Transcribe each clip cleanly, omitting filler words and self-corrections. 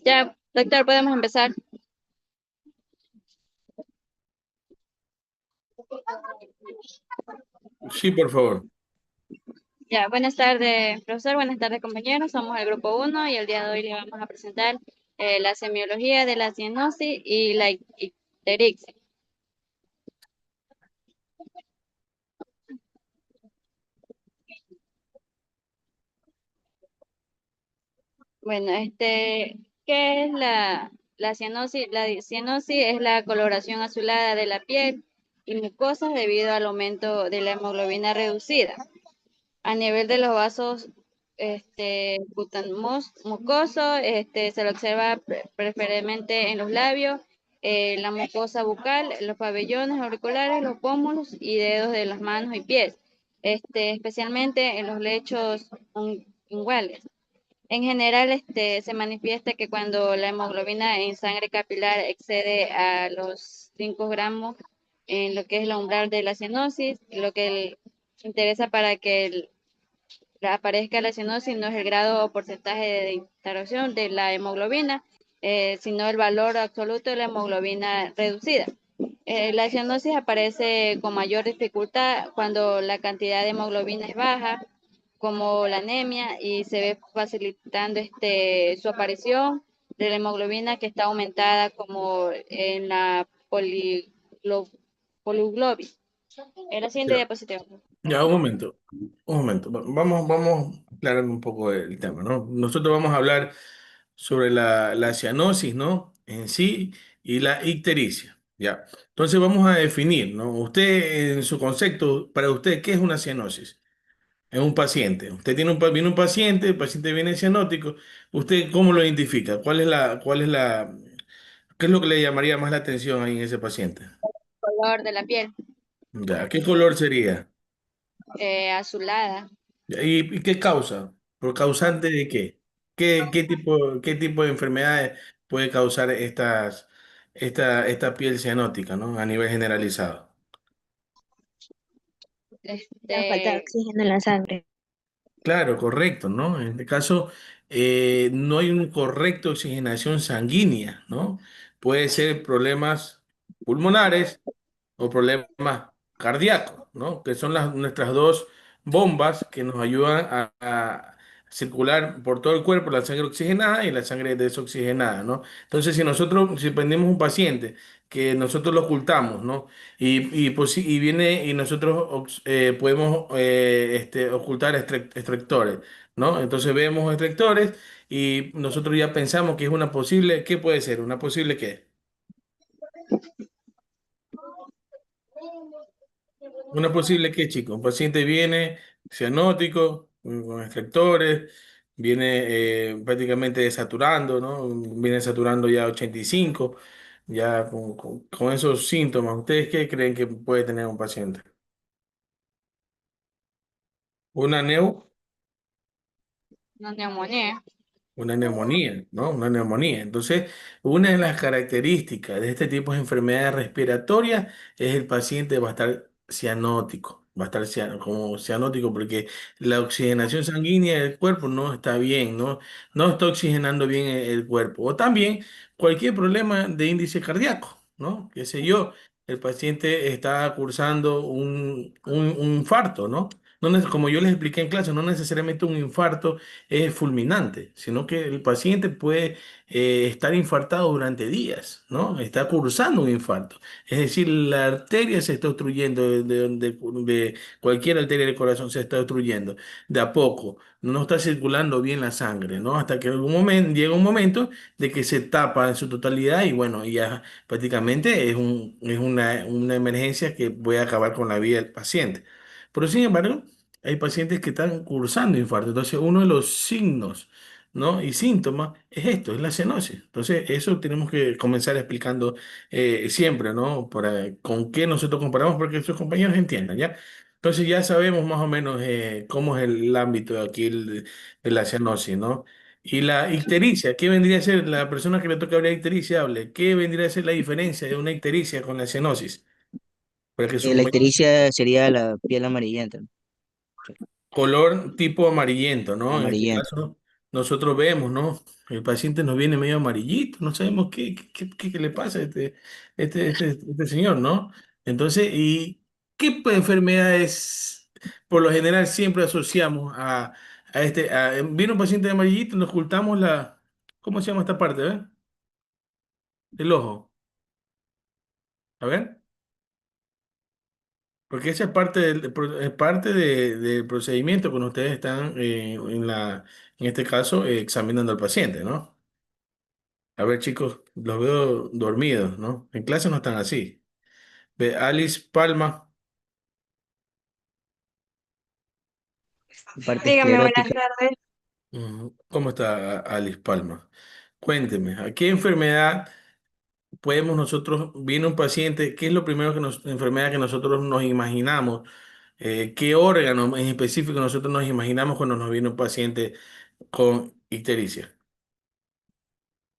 Ya, doctor, podemos empezar. Sí, por favor. Ya, buenas tardes, profesor, buenas tardes, compañeros. Somos el grupo uno y el día de hoy le vamos a presentar la semiología de la cianosis y la icterixia. Bueno, ¿qué es la cianosis? La cianosis es la coloración azulada de la piel y mucosas debido al aumento de la hemoglobina reducida. A nivel de los vasos mucosos, se lo observa preferentemente en los labios, la mucosa bucal, los pabellones auriculares, los pómulos y dedos de las manos y pies, especialmente en los lechos inguinales. En general, se manifiesta que cuando la hemoglobina en sangre capilar excede a los 5 gramos en lo que es la umbral de la cianosis, lo que interesa para que aparezca la cianosis no es el grado o porcentaje de interacción de la hemoglobina, sino el valor absoluto de la hemoglobina reducida. La cianosis aparece con mayor dificultad cuando la cantidad de hemoglobina es baja, como la anemia, y se ve facilitando su aparición de la hemoglobina que está aumentada como en la poliglobin. En la siguiente Ya, diapositiva. ya, un momento. Un momento. Vamos a aclarar un poco el tema, ¿no? Nosotros vamos a hablar sobre la cianosis, ¿no? En sí y la ictericia. Ya. Entonces vamos a definir, ¿no? Usted, en su concepto, para usted, ¿qué es una cianosis? Es un paciente. Usted viene un paciente, el paciente viene cianótico. ¿Usted cómo lo identifica? ¿Qué es lo que le llamaría más la atención ahí en ese paciente? Color de la piel, Ya, ¿qué color sería? azulada. ¿Y qué causa? ¿Por causante de qué? ¿Qué tipo de enfermedades puede causar esta piel cianótica, ¿no? A nivel generalizado. Este, La falta de oxígeno en la sangre. Claro, correcto, ¿no? En este caso, no hay una correcta oxigenación sanguínea, ¿no? Puede ser problemas pulmonares o problemas cardíacos, ¿no? Que son nuestras dos bombas que nos ayudan a circular por todo el cuerpo la sangre oxigenada y la sangre desoxigenada, ¿no? Entonces, si prendemos un paciente que nosotros lo ocultamos, ¿no? Y viene y nosotros podemos ocultar extractores, ¿no? Entonces vemos extractores y nosotros ya pensamos que es una posible, ¿qué puede ser? ¿Una posible qué? Una posible que, chico, un paciente viene cianótico, con extractores, viene prácticamente desaturando, ¿no? Viene saturando ya 85, ya con esos síntomas. ¿Ustedes qué creen que puede tener un paciente? ¿Una neu? una neumonía. Una neumonía, ¿no? Una neumonía. Entonces, una de las características de este tipo de enfermedades respiratorias es el paciente va a estar cianótico, va a estar como cianótico porque la oxigenación sanguínea del cuerpo no está bien, ¿no? No está oxigenando bien el cuerpo. O también cualquier problema de índice cardíaco, ¿no? Qué sé yo, el paciente está cursando un infarto, ¿no? Como yo les expliqué en clase, no necesariamente un infarto es fulminante, sino que el paciente puede estar infartado durante días, ¿no? Está cursando un infarto. Es decir, la arteria se está obstruyendo, de cualquier arteria del corazón se está obstruyendo de a poco. No está circulando bien la sangre, ¿no? Hasta que en algún momento, llega un momento de que se tapa en su totalidad y bueno, ya prácticamente es una emergencia que puede acabar con la vida del paciente. Pero sin embargo, hay pacientes que están cursando infarto. Entonces, uno de los signos, ¿no? Y síntomas es esto, es la cianosis. Entonces, eso tenemos que comenzar explicando siempre, ¿no? Con qué nosotros comparamos, porque sus compañeros entiendan, ¿ya? Entonces, ya sabemos más o menos cómo es el ámbito de aquí de la cianosis, ¿no? Y la ictericia, ¿qué vendría a ser la persona que le toca hablar de ictericia? Hable, ¿qué vendría a ser la diferencia de una ictericia con la cianosis? Para que su La compañero ictericia sería la piel amarillenta, ¿no? color tipo amarillento, ¿no? En este Amarillenta. caso. nosotros vemos, ¿no? El paciente nos viene medio amarillito, no sabemos qué le pasa a este señor, ¿no? Entonces, ¿y qué enfermedades por lo general siempre asociamos viene un paciente amarillito, nos ocultamos ¿cómo se llama esta parte, del ojo? A ver. Porque esa es parte del procedimiento cuando ustedes están en este caso, examinando al paciente, ¿no? A ver, chicos, los veo dormidos, ¿no? En clase no están así. Ve, Alice Palma, Parte Dígame, buenas esclerótica. tardes. ¿cómo está Alice Palma? Cuénteme, ¿a qué enfermedad podemos nosotros, viene un paciente, qué es lo primero enfermedad que nosotros nos imaginamos? ¿Qué órgano en específico nosotros nos imaginamos cuando nos viene un paciente con ictericia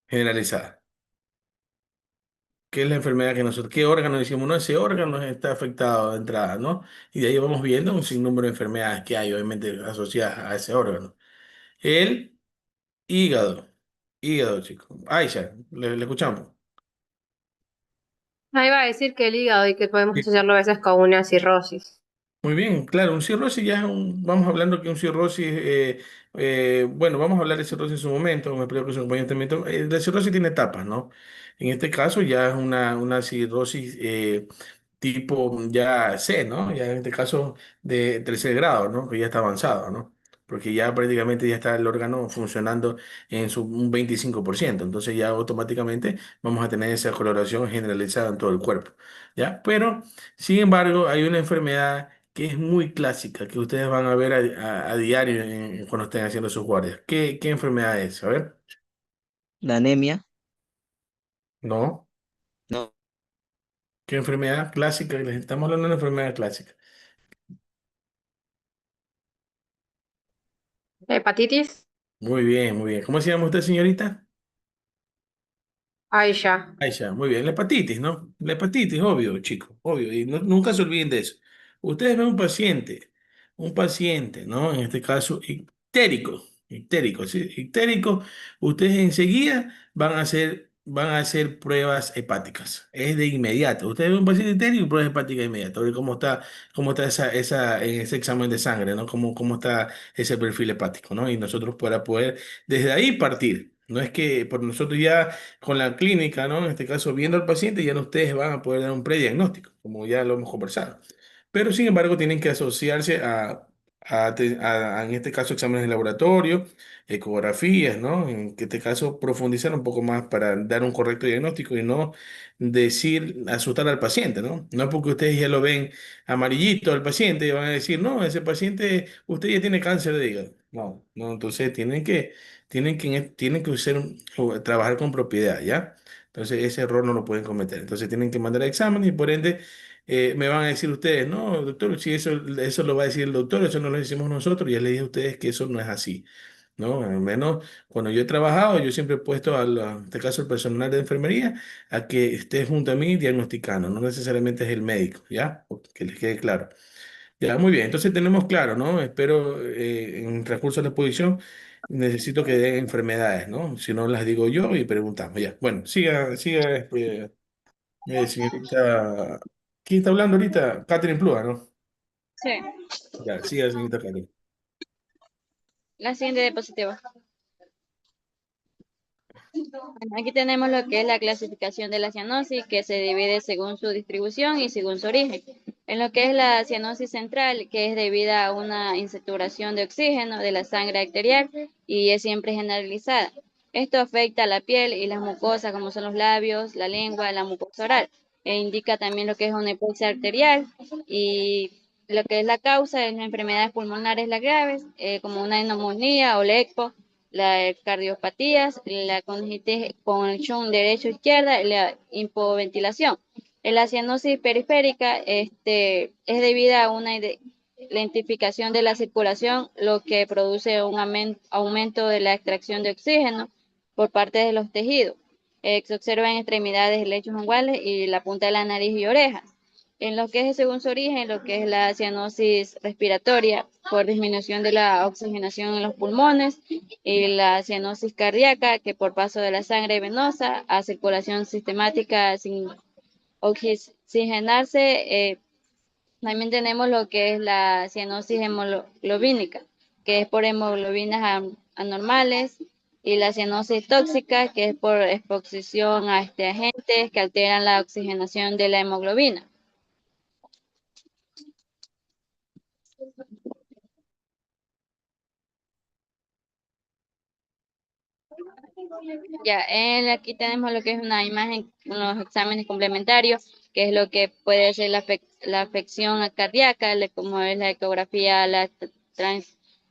generalizada? ¿Qué es la enfermedad que nosotros, qué órgano decimos? No, ese órgano está afectado de entrada, ¿no? Y de ahí vamos viendo un sinnúmero de enfermedades que hay, obviamente, asociadas a ese órgano. El hígado. Hígado, chicos. Aisha, le escuchamos. Ahí va a decir que el hígado y que podemos Sí. asociarlo a veces con una cirrosis. Muy bien, claro, un cirrosis ya vamos hablando que un cirrosis, bueno, vamos a hablar de cirrosis en su momento, me explico que su compañero también, la cirrosis tiene etapas, ¿no? En este caso ya es una cirrosis tipo ya C, ¿no? Ya en este caso de tercer grado, ¿no? Que ya está avanzado, ¿no? Porque ya prácticamente ya está el órgano funcionando en un 25%, entonces ya automáticamente vamos a tener esa coloración generalizada en todo el cuerpo, ¿ya? Pero, sin embargo, hay una enfermedad que es muy clásica, que ustedes van a ver a diario cuando estén haciendo sus guardias. ¿Qué enfermedad es? A ver, La anemia. ¿no? No. ¿Qué enfermedad clásica? Les estamos hablando de una enfermedad clásica. Hepatitis. Muy bien, muy bien. ¿Cómo se llama usted, señorita? Ahí ya. Aisha, muy bien. La hepatitis, ¿no? La hepatitis, obvio, chicos, obvio. Y nunca se olviden de eso. Ustedes ven un paciente, ¿no? En este caso, ictérico, ¿sí? Ictérico, ustedes enseguida van a hacer pruebas hepáticas. Es de inmediato. Ustedes ven un paciente ictérico, pruebas hepáticas de inmediato. A ver cómo está en ese examen de sangre, ¿no? Cómo está ese perfil hepático, ¿no? Y nosotros para poder desde ahí partir. No es que por nosotros ya con la clínica, ¿no? En este caso, viendo al paciente, ya no ustedes van a poder dar un prediagnóstico, como ya lo hemos conversado. Pero, sin embargo, tienen que asociarse en este caso, exámenes de laboratorio, ecografías, ¿no? En este caso, profundizar un poco más para dar un correcto diagnóstico y no asustar al paciente, ¿no? No es porque ustedes ya lo ven amarillito al paciente y van a decir, no, ese paciente, usted ya tiene cáncer de hígado. No, no, entonces tienen que trabajar con propiedad, ¿ya? Entonces ese error no lo pueden cometer. Entonces tienen que mandar exámenes y por ende me van a decir ustedes, no, doctor, si eso lo va a decir el doctor, eso no lo decimos nosotros, ya les dije a ustedes que eso no es así, ¿no? Al menos cuando yo he trabajado, yo siempre he puesto, en este caso, el personal de enfermería, a que esté junto a mí diagnosticando, no necesariamente es el médico, ¿ya? Que les quede claro. Ya, muy bien. Entonces tenemos claro, ¿no? Espero en el transcurso de la exposición necesito que den enfermedades, ¿no? Si no las digo yo y preguntamos. Ya. Bueno, siga, señorita. ¿Quién está hablando ahorita? Catherine Plúa, ¿no? Sí. Ya, siga, señorita Catherine. La siguiente diapositiva. Bueno, aquí tenemos lo que es la clasificación de la cianosis, que se divide según su distribución y según su origen. En lo que es la cianosis central, que es debida a una insaturación de oxígeno de la sangre arterial y es siempre generalizada. Esto afecta a la piel y las mucosas, como son los labios, la lengua, la mucosa oral. E indica también lo que es una hipoxia arterial y lo que es la causa de las enfermedades pulmonares las graves, como una neumonía o la ECPO, las cardiopatías, la conjunción derecho-izquierda y la hipoventilación. La cianosis periférica es debida a una lentificación de la circulación, lo que produce un aumento de la extracción de oxígeno por parte de los tejidos. Se observa en extremidades, lechos ungulares y la punta de la nariz y orejas. En lo que es según su origen, lo que es la cianosis respiratoria, por disminución de la oxigenación en los pulmones, y la cianosis cardíaca, que por paso de la sangre venosa a circulación sistemática sin oxigenarse. También tenemos lo que es la cianosis hemoglobínica, que es por hemoglobinas anormales, y la cianosis tóxica, que es por exposición a agentes que alteran la oxigenación de la hemoglobina. Ya, aquí tenemos lo que es una imagen, unos exámenes complementarios, que es lo que puede ser la afección cardíaca, como es la ecografía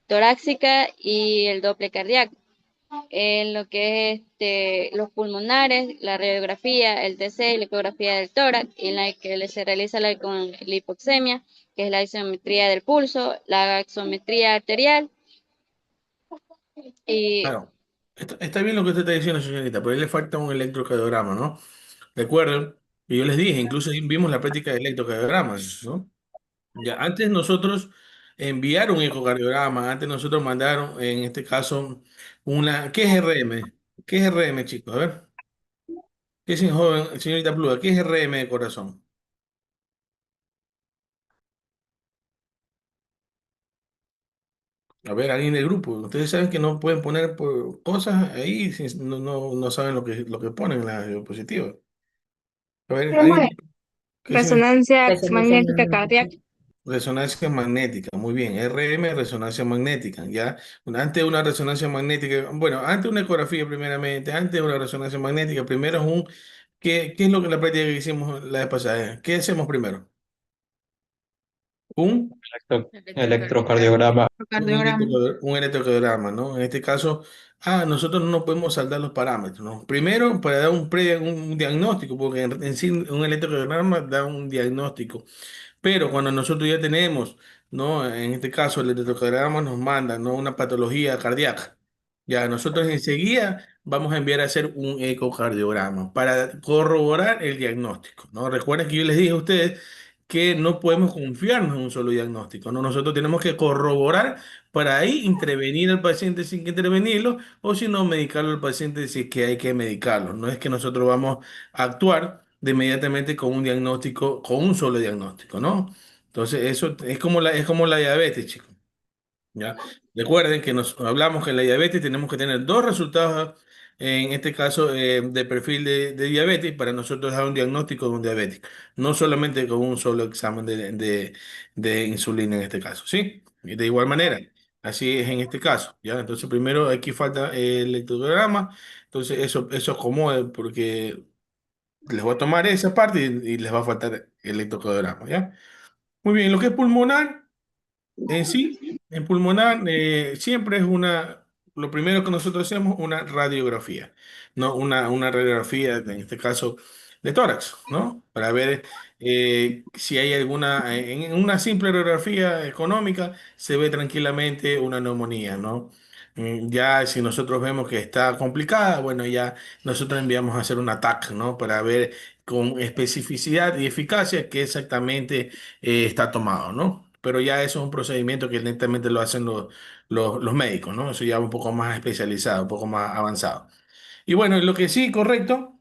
torácica y el doble cardíaco. En lo que es los pulmonares, la radiografía, el TC y la ecografía del tórax, en la que se realiza con la hipoxemia, que es la isometría del pulso, la gasometría arterial y Claro, está bien lo que usted está diciendo, señorita, pero ahí le falta un electrocardiograma, ¿no? Recuerden, y yo les dije, incluso vimos la práctica de electrocardiogramas, ¿no? Ya, antes nosotros enviar un ecocardiograma, antes nosotros mandaron, en este caso, ¿qué es RM? ¿Qué es RM, chicos? A ver, ¿qué es, joven, señorita Pluga? ¿Qué es RM de corazón? A ver, alguien del grupo, ustedes saben que no pueden poner cosas ahí, si no saben lo que ponen en la diapositiva. A ver, alguien, ¿qué es? Resonancia Resonancia magnética magnética. cardíaca. Resonancia magnética, muy bien. RM, resonancia magnética, ¿ya? Antes de una resonancia magnética, bueno, antes de una ecografía primeramente, antes de una resonancia magnética, primero es ¿qué es lo que la práctica que hicimos la vez pasada? ¿Qué hacemos primero? Un, Electrocardiograma. Electrocardiograma. un electrocardiograma, ¿no? En este caso, nosotros no podemos saltar los parámetros, ¿no? Primero, para dar un diagnóstico, porque en sí un electrocardiograma da un diagnóstico. Pero cuando nosotros ya tenemos, ¿no? En este caso, el electrocardiograma nos manda, ¿no? Una patología cardíaca. Ya nosotros enseguida vamos a enviar a hacer un ecocardiograma para corroborar el diagnóstico, ¿no? Recuerden que yo les dije a ustedes que no podemos confiarnos en un solo diagnóstico, ¿no? Nosotros tenemos que corroborar para ahí intervenir al paciente sin que intervenirlo, o si no, medicarlo al paciente si es que hay que medicarlo. No es que nosotros vamos a actuar de inmediatamente con un diagnóstico, con un solo diagnóstico, ¿no? Entonces, eso es como la diabetes, chicos. ¿Ya? Recuerden que nos hablamos que en la diabetes tenemos que tener dos resultados, en este caso, de perfil de diabetes, para nosotros dar un diagnóstico de un diabético, no solamente con un solo examen de insulina en este caso, ¿sí? Y de igual manera, así es en este caso, ¿ya? Entonces, primero aquí falta el electrocardiograma, entonces eso acomoda porque les voy a tomar esa parte y les va a faltar el electrocardiograma, ¿ya? Muy bien, lo que es pulmonar. En sí, en pulmonar siempre lo primero que nosotros hacemos, una radiografía, ¿no? Una radiografía, en este caso, de tórax, ¿no? Para ver si hay en una simple radiografía económica se ve tranquilamente una neumonía, ¿no? Ya si nosotros vemos que está complicada, bueno, ya nosotros enviamos a hacer un TAC, ¿no? Para ver con especificidad y eficacia qué exactamente está tomado, ¿no? Pero ya eso es un procedimiento que lentamente lo hacen los médicos, ¿no? Eso ya un poco más especializado, un poco más avanzado. Y bueno, lo que sí, correcto,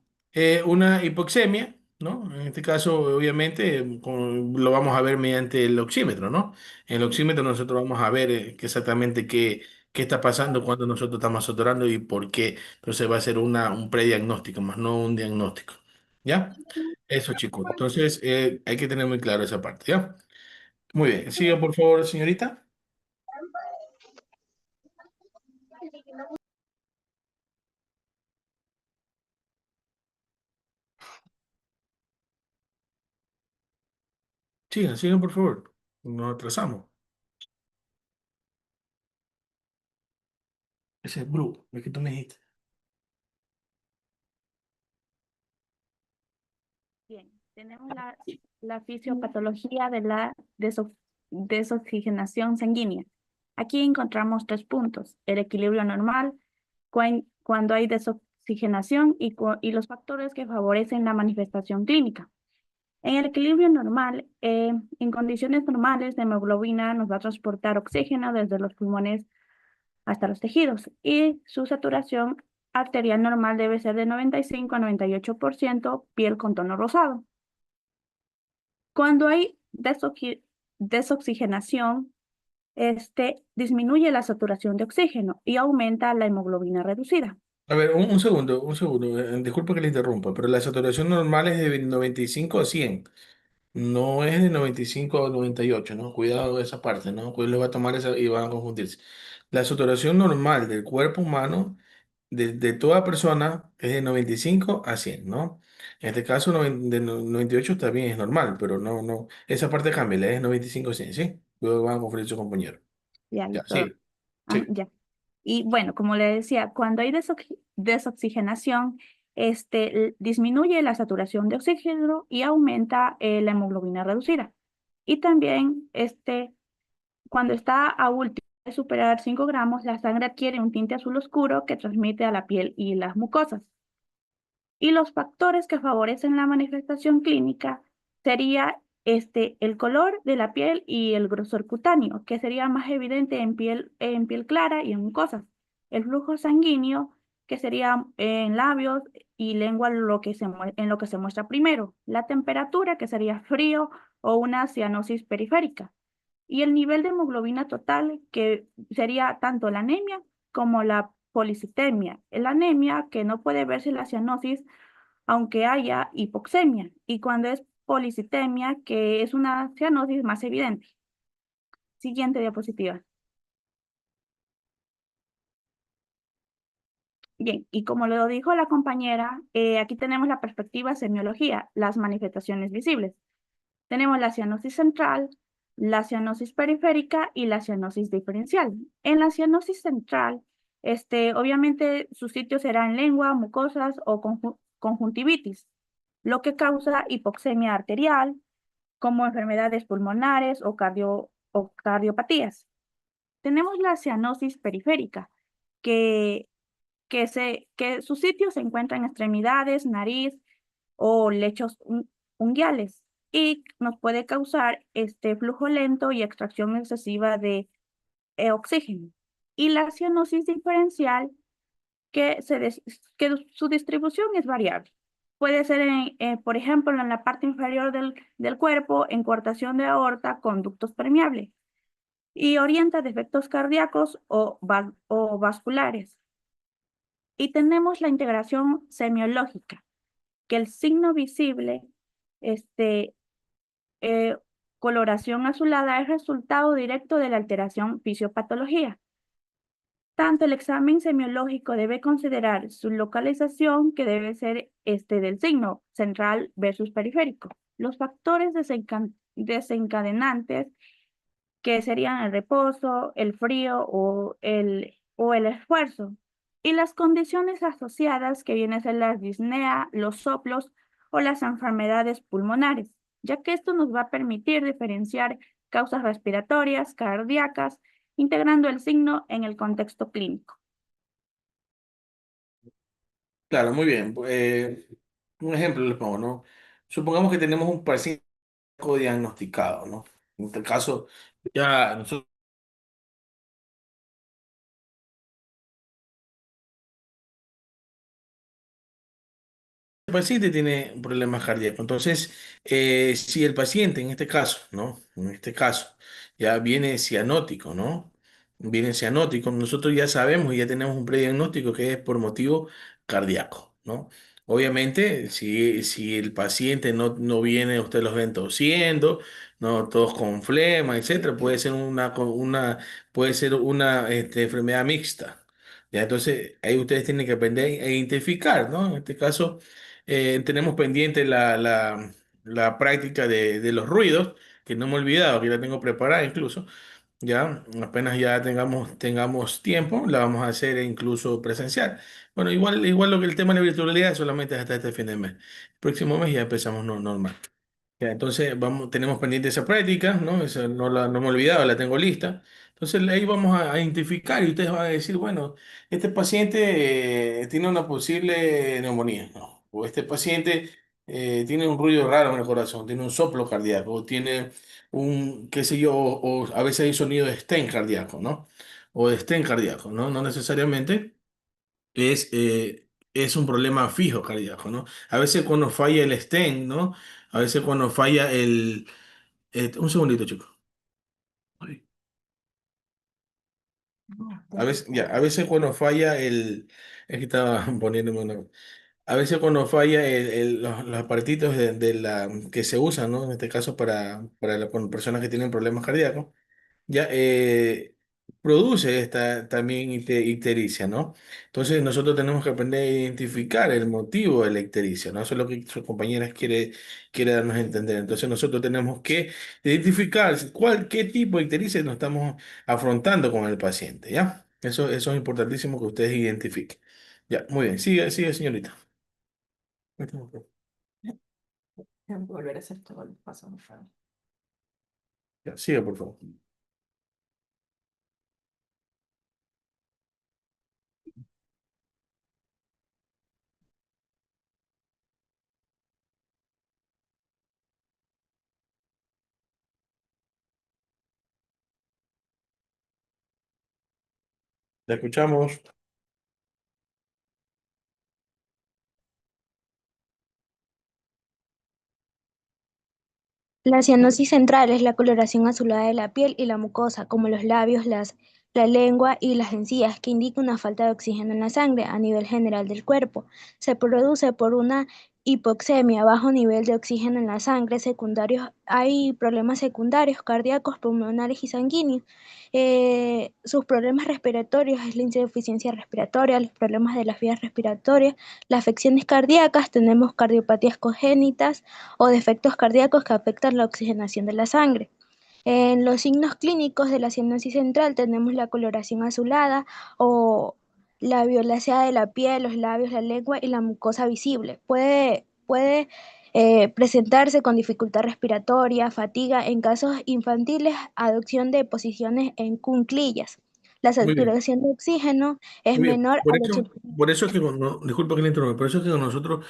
una hipoxemia, ¿no? En este caso, obviamente, lo vamos a ver mediante el oxímetro, ¿no? En el oxímetro nosotros vamos a ver exactamente qué está pasando cuando nosotros estamos saturando y por qué. Entonces va a ser un prediagnóstico, más no un diagnóstico, ¿ya? Eso, chicos. Entonces, hay que tener muy claro esa parte, ¿ya? Muy bien. Siga, por favor, señorita. Siga, por favor. Nos atrasamos. Ese es Blue, el que tú me dijiste. Bien, tenemos la fisiopatología de la desoxigenación sanguínea. Aquí encontramos 3 puntos: el equilibrio normal, cuando hay desoxigenación y los factores que favorecen la manifestación clínica. En el equilibrio normal, en condiciones normales, la hemoglobina nos va a transportar oxígeno desde los pulmones hasta los tejidos y su saturación arterial normal debe ser de 95 a 98%, piel con tono rosado. Cuando hay desoxigenación, disminuye la saturación de oxígeno y aumenta la hemoglobina reducida. A ver, un segundo, disculpe que le interrumpa, pero la saturación normal es de 95 a 100. No es de 95 a 98, ¿no? Cuidado de esa parte, ¿no? Pues le va a tomar esa y van a confundirse. La saturación normal del cuerpo humano, de toda persona, es de 95 a 100, ¿no? En este caso, 98 está bien, es normal, pero no, esa parte cambia, es 95 a 100, ¿sí? Luego van a confundir su compañero. Ya, Ya, listo. sí, sí. Ya. Y bueno, como le decía, cuando hay desoxigenación, disminuye la saturación de oxígeno y aumenta la hemoglobina reducida. Y también, cuando está a último de superar 5 gramos, la sangre adquiere un tinte azul oscuro que transmite a la piel y las mucosas. Y los factores que favorecen la manifestación clínica sería el color de la piel y el grosor cutáneo, que sería más evidente en piel clara y en mucosas. El flujo sanguíneo, que sería en labios y lengua en lo que se muestra primero. La temperatura, que sería frío o una cianosis periférica. Y el nivel de hemoglobina total, que sería tanto la anemia como la policitemia. La anemia, que no puede verse la cianosis aunque haya hipoxemia, y cuando es policitemia, que es una cianosis más evidente. Siguiente diapositiva. Bien, y como lo dijo la compañera, aquí tenemos la perspectiva semiología, las manifestaciones visibles. Tenemos la cianosis central, la cianosis periférica y la cianosis diferencial. En la cianosis central, obviamente su sitio será en lengua, mucosas o conjuntivitis, lo que causa hipoxemia arterial, como enfermedades pulmonares o cardiopatías. Tenemos la cianosis periférica, que, que su sitio se encuentra en extremidades, nariz o lechos unguiales y nos puede causar este flujo lento y extracción excesiva de oxígeno. Y la cianosis diferencial, que su distribución es variable. Puede ser, por ejemplo, en la parte inferior del cuerpo, en coartación de aorta, conductos permeables, y orienta defectos cardíacos o vasculares. Y tenemos la integración semiológica, que el signo visible, este, eh, coloración azulada, es resultado directo de la alteración fisiopatología. Tanto el examen semiológico debe considerar su localización, que debe ser del signo central versus periférico. Los factores desencadenantes, que serían el reposo, el frío o el esfuerzo. Y las condiciones asociadas, que vienen a ser la disnea, los soplos o las enfermedades pulmonares, ya que esto nos va a permitir diferenciar causas respiratorias, cardíacas, integrando el signo en el contexto clínico. Claro, muy bien. Un ejemplo le pongo, ¿no? Supongamos que tenemos un paciente diagnosticado, ¿no? En este caso, ya nosotros el paciente tiene problemas cardíacos. Entonces, si el paciente, en este caso, ¿no? En este caso, ya viene cianótico, ¿no? Viene cianótico, nosotros ya sabemos y ya tenemos un prediagnóstico que es por motivo cardíaco, ¿no? Obviamente, si el paciente no viene, usted los ven tosiendo, ¿no? Todos con flema, etcétera, puede ser una enfermedad mixta. Ya, entonces, ahí ustedes tienen que aprender a identificar, ¿no? En este caso, tenemos pendiente la práctica de los ruidos, que no me he olvidado, que la tengo preparada incluso. Ya, apenas ya tengamos tiempo, la vamos a hacer incluso presencial. Bueno, igual lo que el tema de la virtualidad solamente es hasta este fin de mes. Próximo mes ya empezamos normal. Ya, entonces tenemos pendiente esa práctica, ¿no? Esa no me he olvidado, la tengo lista. Entonces ahí vamos a identificar y ustedes van a decir, bueno, este paciente tiene una posible neumonía, ¿no? O este paciente tiene un ruido raro en el corazón, tiene un soplo cardíaco, tiene un, qué sé yo, o a veces hay sonido de stent cardíaco, ¿no? O de stent cardíaco, ¿no? No necesariamente es un problema fijo cardíaco, ¿no? A veces cuando falla el stent, ¿no? A veces cuando falla un segundito, chicos. Ay. A veces, ya, a veces cuando falla es que estaba poniéndome una. A veces cuando falla los aparatitos de la, que se usan, ¿no? En este caso con personas que tienen problemas cardíacos, ya produce esta también ictericia, ¿no? Entonces nosotros tenemos que aprender a identificar el motivo de la ictericia, ¿no? Eso es lo que sus compañeras quiere darnos a entender. Entonces nosotros tenemos que identificar qué tipo de ictericia nos estamos afrontando con el paciente, ¿ya? Eso es importantísimo que ustedes identifiquen. Ya, muy bien. Sigue, señorita. Volver a hacer todo el paso. Por favor. Ya, siga, por favor. La escuchamos. La cianosis central es la coloración azulada de la piel y la mucosa, como los labios, la lengua y las encías, que indica una falta de oxígeno en la sangre a nivel general del cuerpo. Se produce por una hipoxemia, bajo nivel de oxígeno en la sangre. Hay problemas secundarios cardíacos, pulmonares y sanguíneos. Sus problemas respiratorios es la insuficiencia respiratoria, los problemas de las vías respiratorias, las afecciones cardíacas, tenemos cardiopatías congénitas o defectos cardíacos que afectan la oxigenación de la sangre. En los signos clínicos de la cianosis central tenemos la coloración azulada o la violácea de la piel, los labios, la lengua y la mucosa visible. Puede presentarse con dificultad respiratoria, fatiga, en casos infantiles, adopción de posiciones en cuclillas. La Muy bien. saturación de oxígeno es Muy bien. menor Por al eso, 80%. por eso es que, disculpa que le interrumpa, por eso es que nosotros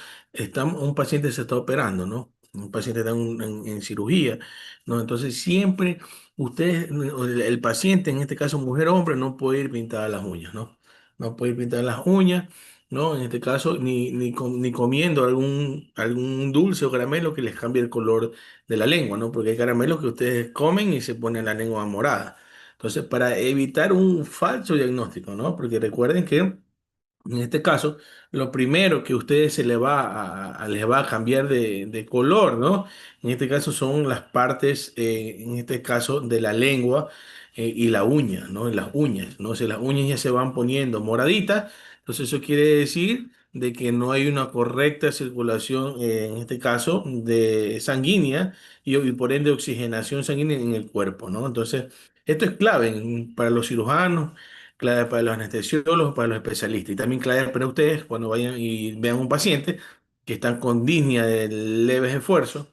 un paciente se está operando, ¿no? Un paciente está en cirugía, ¿no? Entonces siempre el paciente, en este caso mujer o hombre, no puede ir pintada las uñas, ¿no? No puede ir pintada las uñas, ¿no? En este caso, ni comiendo algún dulce o caramelo que les cambie el color de la lengua, ¿no? Porque hay caramelos que ustedes comen y se ponen la lengua morada. Entonces, para evitar un falso diagnóstico, ¿no? Porque recuerden que en este caso, lo primero que a ustedes se les les va a cambiar de color, ¿no? En este caso son las partes, en este caso, de la lengua y la uña, ¿no? Las uñas, ¿no? Si las uñas ya se van poniendo moraditas, entonces eso quiere decir de que no hay una correcta circulación, en este caso, de sanguínea y por ende oxigenación sanguínea en el cuerpo, ¿no? Entonces, esto es clave para los cirujanos, clave para los anestesiólogos, para los especialistas y también clave para ustedes cuando vayan y vean un paciente que están con disnea de leves esfuerzos,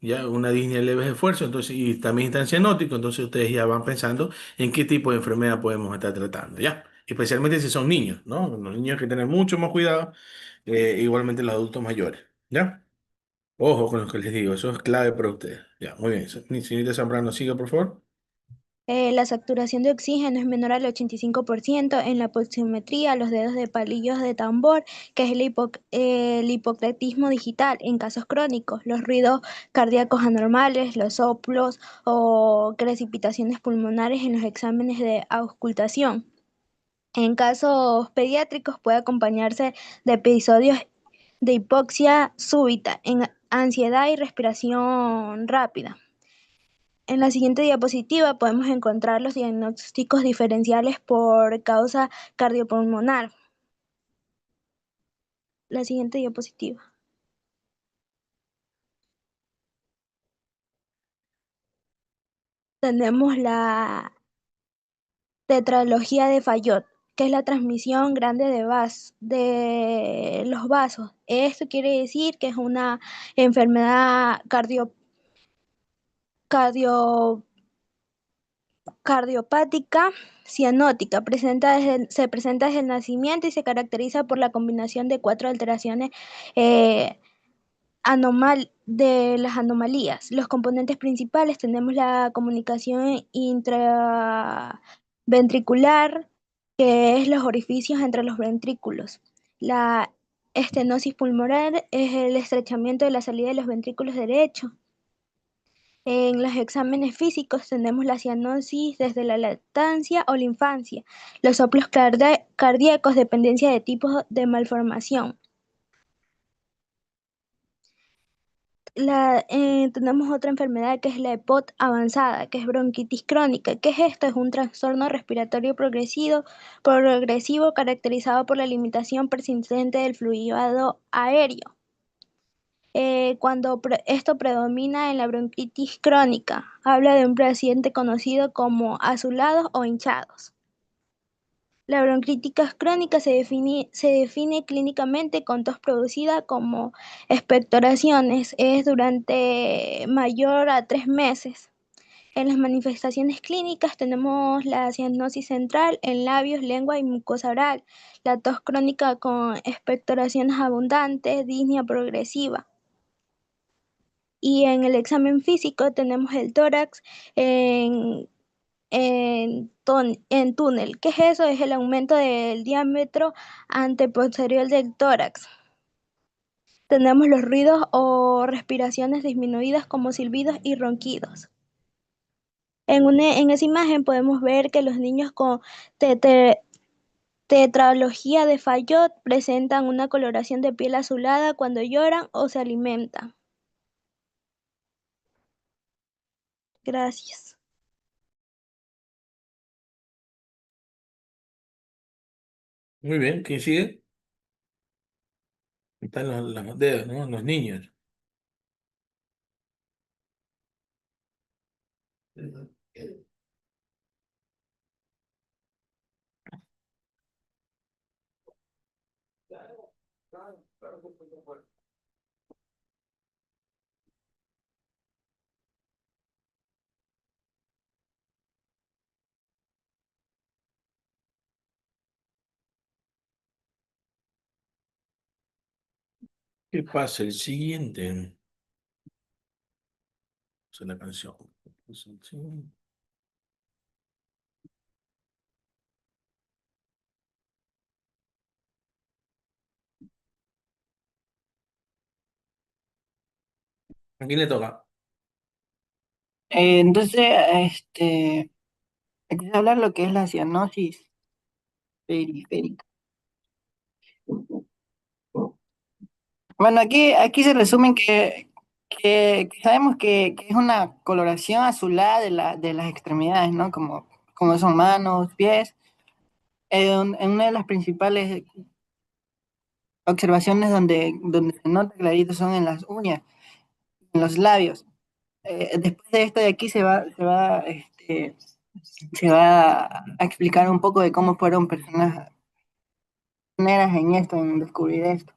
ya una disnea de leves esfuerzos, entonces y también están cianóticos, entonces ustedes ya van pensando en qué tipo de enfermedad podemos estar tratando, ya. Especialmente si son niños, ¿no? Los niños hay que tener mucho más cuidado, igualmente los adultos mayores, ¿ya? Ojo con lo que les digo, eso es clave para ustedes. Ya, muy bien. Señorita Zambrano, siga, por favor. La saturación de oxígeno es menor al 85% en la poximetría, los dedos de palillos de tambor, que es el hipocretismo digital en casos crónicos, los ruidos cardíacos anormales, los soplos o precipitaciones pulmonares en los exámenes de auscultación. En casos pediátricos puede acompañarse de episodios de hipoxia súbita, en ansiedad y respiración rápida. En la siguiente diapositiva podemos encontrar los diagnósticos diferenciales por causa cardiopulmonar. La siguiente diapositiva. Tenemos la tetralogía de Fayot, que es la transmisión grande de los vasos. Esto quiere decir que es una enfermedad cardio- cardiopática cianótica. Se presenta desde el nacimiento y se caracteriza por la combinación de cuatro alteraciones eh, de las anomalías. Los componentes principales tenemos la comunicación intraventricular, que es los orificios entre los ventrículos. La estenosis pulmonar es el estrechamiento de la salida de los ventrículos derechos. En los exámenes físicos tenemos la cianosis desde la lactancia o la infancia, los soplos cardíacos, dependencia de tipos de malformación. Tenemos otra enfermedad que es la EPOT avanzada, que es bronquitis crónica. ¿Qué es esto? Es un trastorno respiratorio progresivo caracterizado por la limitación persistente del fluido aéreo. Cuando esto predomina en la bronquitis crónica, habla de un paciente conocido como azulados o hinchados. La bronquitis crónica se define clínicamente con tos producida como expectoraciones, es durante mayor a 3 meses. En las manifestaciones clínicas tenemos la cianosis central en labios, lengua y mucosa oral, la tos crónica con expectoraciones abundantes, disnea progresiva. Y en el examen físico tenemos el tórax en túnel. ¿Qué es eso? Es el aumento del diámetro anteposterior del tórax. Tenemos los ruidos o respiraciones disminuidas como silbidos y ronquidos. En esa imagen podemos ver que los niños con tetralogía de Fayot presentan una coloración de piel azulada cuando lloran o se alimentan. Gracias. Muy bien, ¿quién sigue? Están los dedos, ¿no? Los niños. ¿Qué pasa? El siguiente. Esa es la canción. ¿A quién le toca? Entonces, hay que hablar lo que es la cianosis periférica. Bueno, aquí se resumen que sabemos que es una coloración azulada de las extremidades, ¿no? Como son manos, pies. En una de las principales observaciones donde se nota clarito son en las uñas, en los labios. Después de esto de aquí se va a explicar un poco de cómo fueron personas pioneras en esto, en descubrir esto.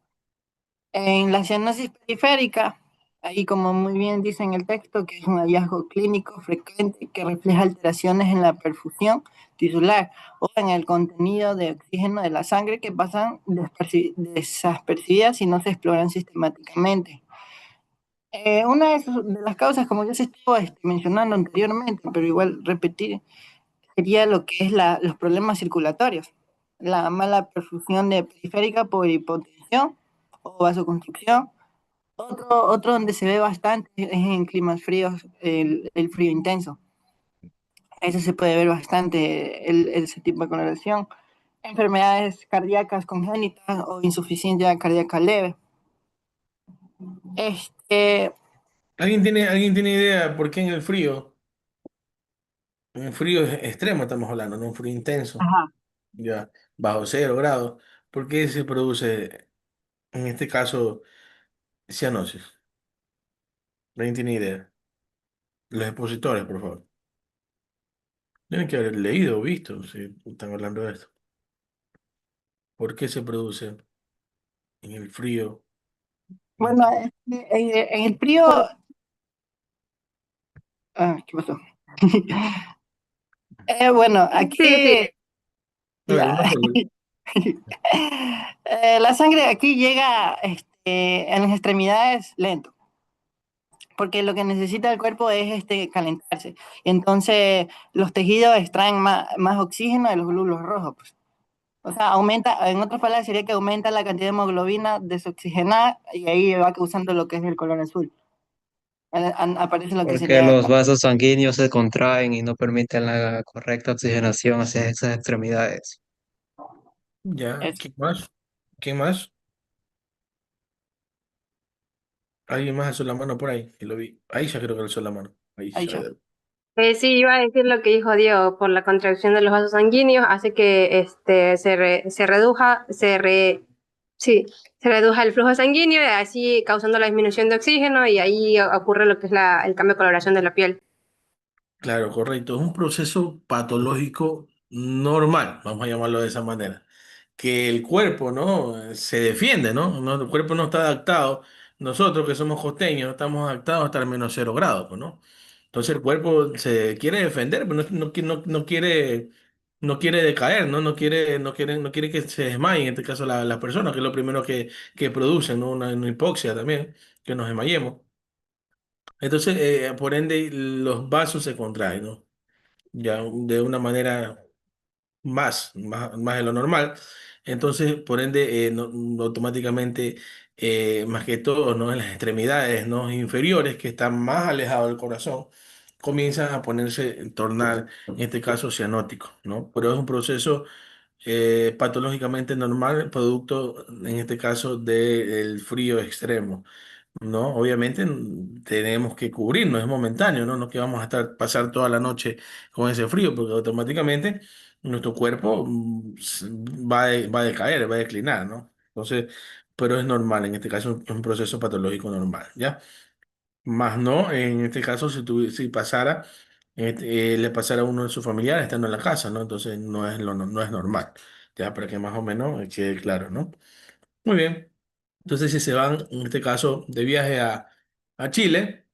En la cianosis periférica, ahí como muy bien dice en el texto, que es un hallazgo clínico frecuente que refleja alteraciones en la perfusión tisular o en el contenido de oxígeno de la sangre que pasan desapercibidas si no se exploran sistemáticamente. Una de las causas, como ya se estuvo mencionando anteriormente, pero igual repetir, sería lo que es los problemas circulatorios, la mala perfusión periférica por hipotensión o vasoconstricción. Otro donde se ve bastante es en climas fríos, el frío intenso. Eso se puede ver bastante, ese tipo de coloración. Enfermedades cardíacas congénitas o insuficiencia cardíaca leve. ¿Alguien tiene idea por qué en el frío? En el frío extremo estamos hablando, no un frío intenso, Ajá. ya bajo 0 grados. ¿Por qué se produce, en este caso, cianosis? ¿Alguien tiene idea? Los expositores, por favor. Tienen que haber leído o visto si están hablando de esto. ¿Por qué se produce en el frío? Bueno, en el frío... ¿qué pasó? Bueno, aquí... Sí. A ver, Ya. La sangre aquí llega en las extremidades lento, porque lo que necesita el cuerpo es calentarse. Entonces, los tejidos extraen más oxígeno de los glóbulos rojos, pues. O sea, aumenta, en otras palabras, sería que aumenta la cantidad de hemoglobina desoxigenada y ahí va causando lo que es el color azul. Aparece lo que Porque sería los vasos sanguíneos se contraen y no permiten la correcta oxigenación hacia esas extremidades. Ya, eso. ¿quién más? ¿Quién más? ¿Alguien más alzó la mano por ahí? Que lo vi. Ahí ya creo que alzó la mano. Ahí Ahí ya. ya. Sí, iba a decir lo que dijo Diego, por la contracción de los vasos sanguíneos hace que se reduja, sí, se reduja el flujo sanguíneo, y así causando la disminución de oxígeno y ahí ocurre lo que es el cambio de coloración de la piel. Claro, correcto. Es un proceso patológico normal, vamos a llamarlo de esa manera. Que el cuerpo, ¿no? Se defiende, ¿no? El cuerpo no está adaptado. Nosotros que somos costeños estamos adaptados hasta el -0 grados, pues, ¿no? Entonces el cuerpo se quiere defender, pero no quiere decaer, ¿no? No quiere que se desmayen, en este caso las personas, que es lo primero que producen, ¿no? Una hipoxia también, que nos desmayemos. Entonces, por ende, los vasos se contraen, ¿no? Ya de una manera más de lo normal. Entonces, por ende, automáticamente, más que todo, ¿no? En las extremidades, ¿no? inferiores, que están más alejados del corazón, comienzan a ponerse, tornar, en este caso, cianótico, ¿no? Pero es un proceso patológicamente normal, producto, en este caso, del frío extremo. No, obviamente tenemos que cubrirnos, es momentáneo, ¿no? No que vamos a pasar toda la noche con ese frío, porque automáticamente nuestro cuerpo va a decaer, va a declinar, ¿no? Entonces, pero es normal, en este caso es un proceso patológico normal, ¿ya? Más no, en este caso, si pasara, le pasara a uno de sus familiares estando en la casa, ¿no? Entonces no es normal, ¿ya? Para que más o menos quede claro, ¿no? Muy bien. Entonces, si se van, en este caso, de viaje a Chile,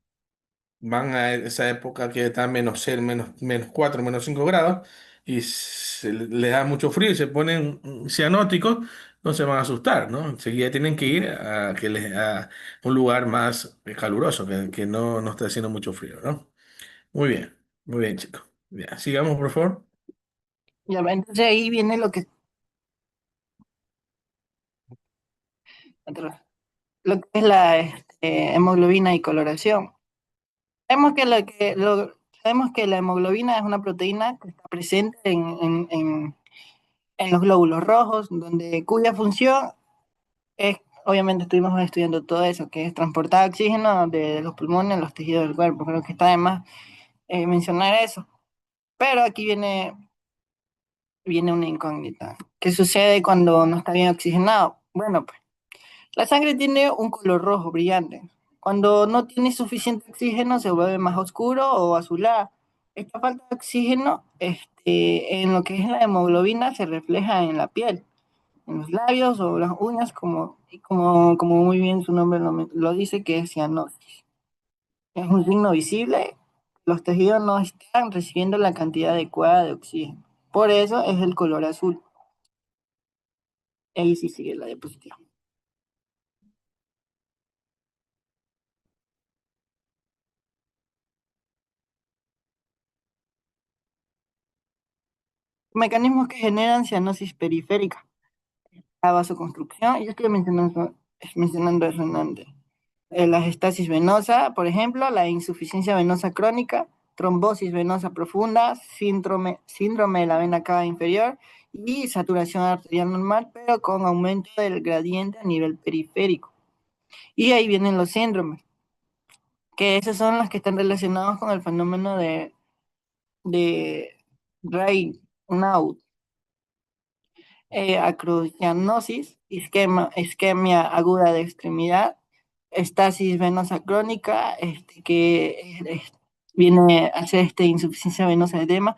van a esa época que está -0, -4, -5 grados, y les da mucho frío y se ponen cianóticos, no se van a asustar, ¿no? Enseguida tienen que ir a un lugar más caluroso, que no esté haciendo mucho frío, ¿no? Muy bien, chicos. Ya, sigamos, por favor. Ya, entonces ahí viene lo que es la hemoglobina y coloración. Sabemos que la hemoglobina es una proteína que está presente en los glóbulos rojos, cuya función es, obviamente estuvimos estudiando todo eso, que es transportar oxígeno de los pulmones a los tejidos del cuerpo. Creo que está de más mencionar eso. Pero aquí viene una incógnita. ¿Qué sucede cuando no está bien oxigenado? Bueno, pues la sangre tiene un color rojo brillante. Cuando no tiene suficiente oxígeno se vuelve más oscuro o azulada. Esta falta de oxígeno, en lo que es la hemoglobina, se refleja en la piel, en los labios o las uñas, como muy bien su nombre lo dice, que es cianosis. Es un signo visible. Los tejidos no están recibiendo la cantidad adecuada de oxígeno. Por eso es el color azul. Ahí sí sigue la diapositiva. Mecanismos que generan cianosis periférica. La vasoconstrucción, yo estoy mencionando eso en antes. La estasis venosa, por ejemplo, la insuficiencia venosa crónica, trombosis venosa profunda, síndrome de la vena cava inferior y saturación arterial normal, pero con aumento del gradiente a nivel periférico. Y ahí vienen los síndromes, que esos son los que están relacionados con el fenómeno de Raynaud, acrocianosis, isquemia aguda de extremidad, estasis venosa crónica, viene a ser insuficiencia venosa edema,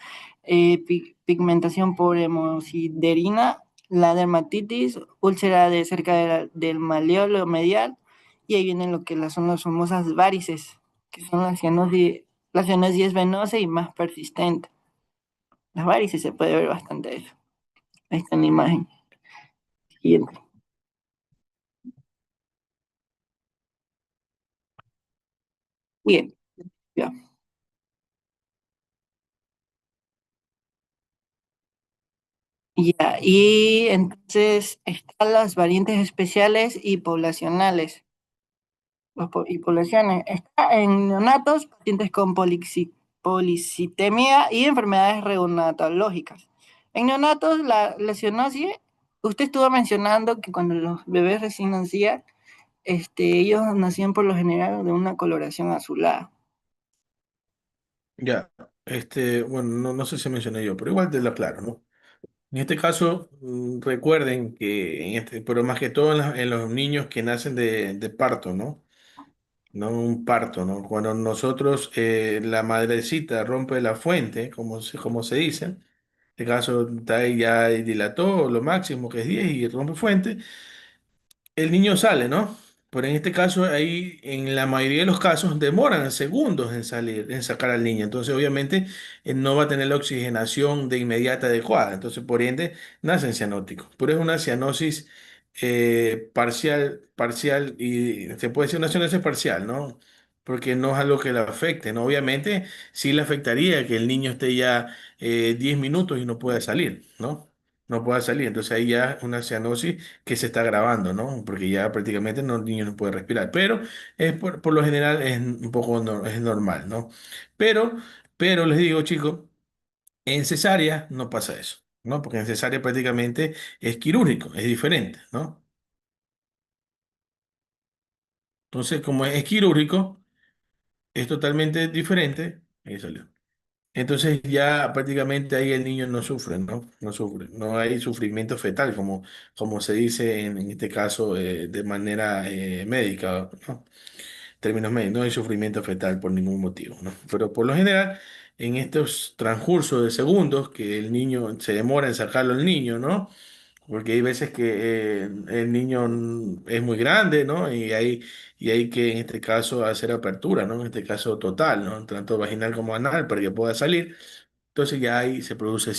pigmentación por hemosiderina, la dermatitis, úlcera de cerca del malleolo medial, y ahí vienen lo que son las famosas varices, que son la cianosis es venosa y más persistente. Las varices se puede ver bastante eso. Ahí está en la imagen. Siguiente. Bien, ya. Ya, y entonces están las variantes especiales y poblacionales. Y poblaciones. Está en neonatos, pacientes con policitemia y enfermedades reumatológicas. En neonatos, la cianosis, usted estuvo mencionando que cuando los bebés recién nacían, ellos nacían por lo general de una coloración azulada. Ya, bueno, no sé si mencioné yo, pero igual te lo aclaro, ¿no? En este caso, recuerden que pero más que todo en los niños que nacen de parto, ¿no? No un parto, ¿no? Cuando nosotros, la madrecita rompe la fuente, como se dice, en este caso está ahí ya dilató lo máximo que es 10 y rompe fuente, el niño sale, ¿no? Pero en este caso, ahí, en la mayoría de los casos, demoran segundos en salir, en sacar al niño. Entonces, obviamente, no va a tener la oxigenación de inmediata adecuada. Entonces, por ende, nacen cianóticos. Pero es una cianosis parcial, y se puede decir una cianosis parcial, ¿no? Porque no es algo que le afecte, ¿no? Obviamente, sí le afectaría que el niño esté ya 10 minutos y no pueda salir, ¿no? No pueda salir. Entonces, ahí ya es una cianosis que se está grabando, ¿no? Porque ya prácticamente el niño no puede respirar. Pero por lo general es un poco es normal, ¿no? Pero, pero les digo, chicos, en cesárea no pasa eso, ¿no? Porque en cesárea prácticamente es quirúrgico, es diferente, ¿no? Entonces, como es quirúrgico, es totalmente diferente. Ahí salió. Entonces ya prácticamente ahí el niño no sufre, ¿no? No sufre, no hay sufrimiento fetal, como se dice en este caso de manera médica, ¿no? Términos médicos, no hay sufrimiento fetal por ningún motivo, ¿no? Pero por lo general, en estos transcursos de segundos que el niño se demora en sacarlo al niño, ¿no? Porque hay veces que el niño es muy grande, ¿no? Y hay que, en este caso, hacer apertura, ¿no? En este caso total, ¿no? Tanto vaginal como anal, para que pueda salir. Entonces ya ahí se produce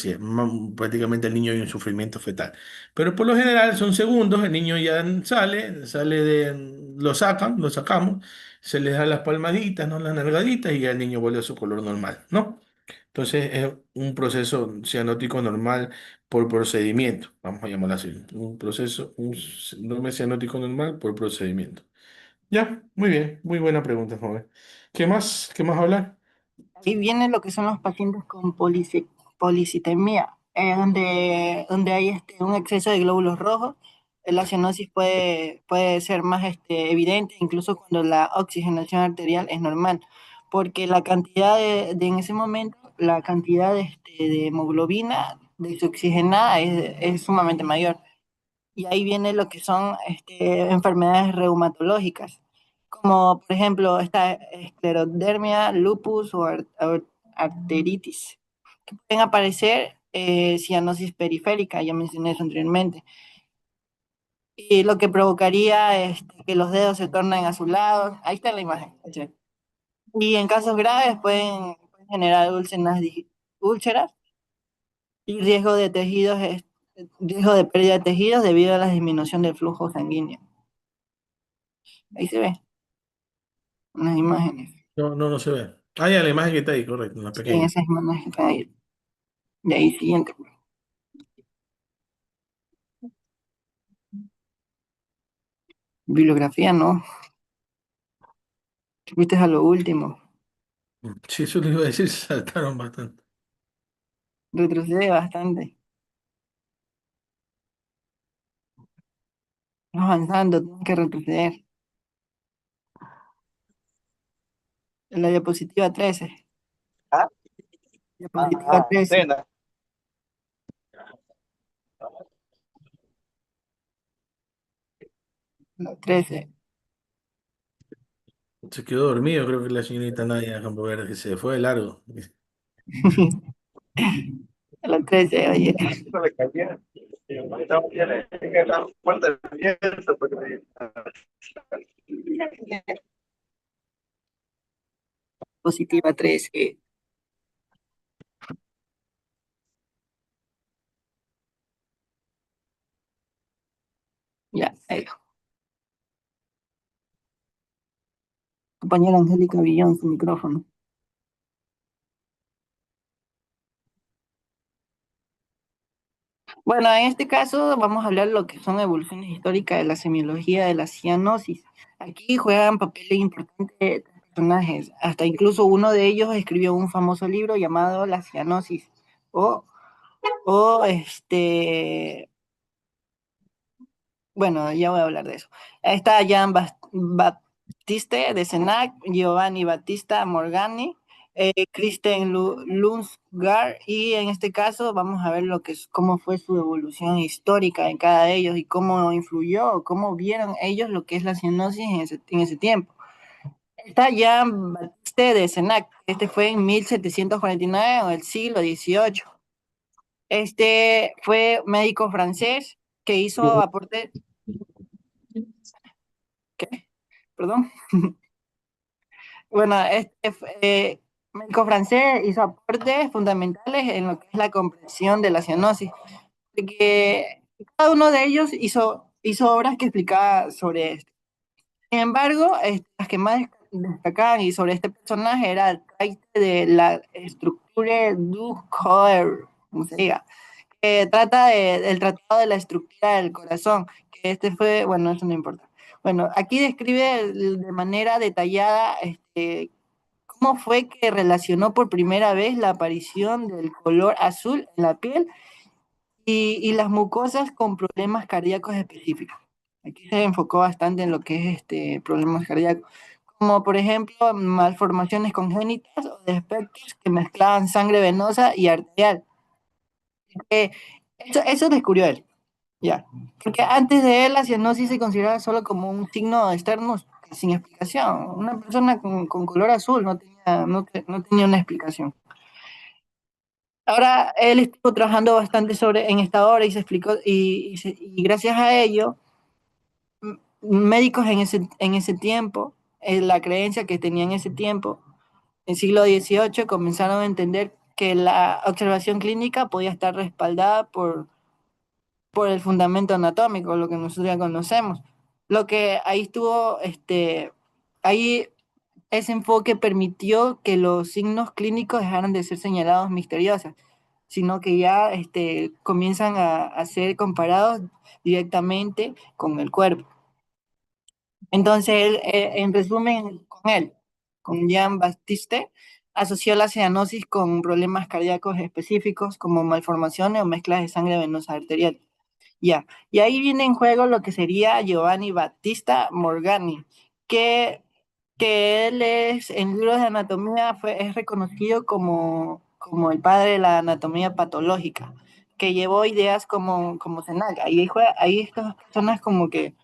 prácticamente el niño hay un sufrimiento fetal. Pero por lo general son segundos, el niño ya lo sacamos, se les da las palmaditas, ¿no? Las nalgaditas y ya el niño vuelve a su color normal, ¿no? Entonces es un proceso cianótico normal por procedimiento, vamos a llamarlo así, un síndrome cianótico normal por procedimiento. Ya, muy bien, muy buena pregunta, joven. ¿Qué más? ¿Qué más hablar? Ahí viene lo que son los pacientes con policitemia, donde hay un exceso de glóbulos rojos. La cianosis puede ser más evidente, incluso cuando la oxigenación arterial es normal, porque la cantidad en ese momento, la cantidad de hemoglobina desoxigenada es sumamente mayor. Y ahí viene lo que son enfermedades reumatológicas, como por ejemplo esta esclerodermia, lupus o arteritis, que pueden aparecer cianosis periférica, ya mencioné eso anteriormente, y lo que provocaría que los dedos se tornen azulados. Ahí está la imagen. ¿Sí? Y en casos graves pueden generar úlceras y riesgo de pérdida de tejidos debido a la disminución del flujo sanguíneo. Ahí se ve unas imágenes. No se ve. Ah, ya, la imagen que está ahí, correcto, la Sí, en pequeña. esas imágenes que están ahí. De ahí siguiente. Bibliografía, no. Fuiste a lo último. Sí, eso le iba a decir, se saltaron bastante. Retrocede bastante. Vamos avanzando, tienes que retroceder. En la diapositiva 13. Diapositiva 13. La 13. Se quedó dormido, creo que la señorita Nadia Campo Verde, que se fue de largo. La 13, oye. Diapositiva 13. Ya, ahí. compañera Angélica Villón su micrófono. Bueno, en este caso vamos a hablar de lo que son evoluciones históricas de la semiología de la cianosis. Aquí juegan papeles importantes personajes, hasta incluso uno de ellos escribió un famoso libro llamado La cianosis, o, bueno, ya voy a hablar de eso. Ahí está Jean Baptiste de Senac, Giovanni Battista Morgani, Christian Lundsgaard, y en este caso vamos a ver lo que es, cómo fue su evolución histórica en cada de ellos y cómo influyó, cómo vieron ellos lo que es la cianosis en ese tiempo. Está Jean Baptiste de Senac, este fue en 1749 o el siglo XVIII. Este fue médico francés que hizo aporte. ¿Qué? Perdón. Bueno, médico francés hizo aportes fundamentales en lo que es la comprensión de la cianosis, porque cada uno de ellos hizo obras que explicaban sobre esto. Sin embargo, las que más destacaban y sobre este personaje era el traite de la estructura du corps, como se diga, que trata del tratado de la estructura del corazón, que este fue, bueno, eso no importa. Bueno, aquí describe de manera detallada cómo fue que relacionó por primera vez la aparición del color azul en la piel y las mucosas con problemas cardíacos específicos. Aquí se enfocó bastante en lo que es problemas cardíacos, como por ejemplo malformaciones congénitas o defectos que mezclaban sangre venosa y arterial. Eso descubrió él, ya. Porque antes de él la cianosis se consideraba solo como un signo externo sin explicación. Una persona con color azul no tenía una explicación. Ahora él estuvo trabajando bastante en esta obra y se explicó, y gracias a ello, médicos en ese tiempo, la creencia que tenían en ese tiempo, en el siglo XVIII, comenzaron a entender que la observación clínica podía estar respaldada por el fundamento anatómico, lo que nosotros ya conocemos. Lo que ahí estuvo, ahí ese enfoque permitió que los signos clínicos dejaran de ser señalados misteriosos, sino que ya comienzan a ser comparados directamente con el cuerpo. Entonces, en resumen, con Jean Baptiste, asoció la cianosis con problemas cardíacos específicos como malformaciones o mezclas de sangre venosa arterial. Ya, y ahí viene en juego lo que sería Giovanni Battista Morgani, que él en libros de anatomía es reconocido como el padre de la anatomía patológica, que llevó ideas como Senac. Ahí estas personas como que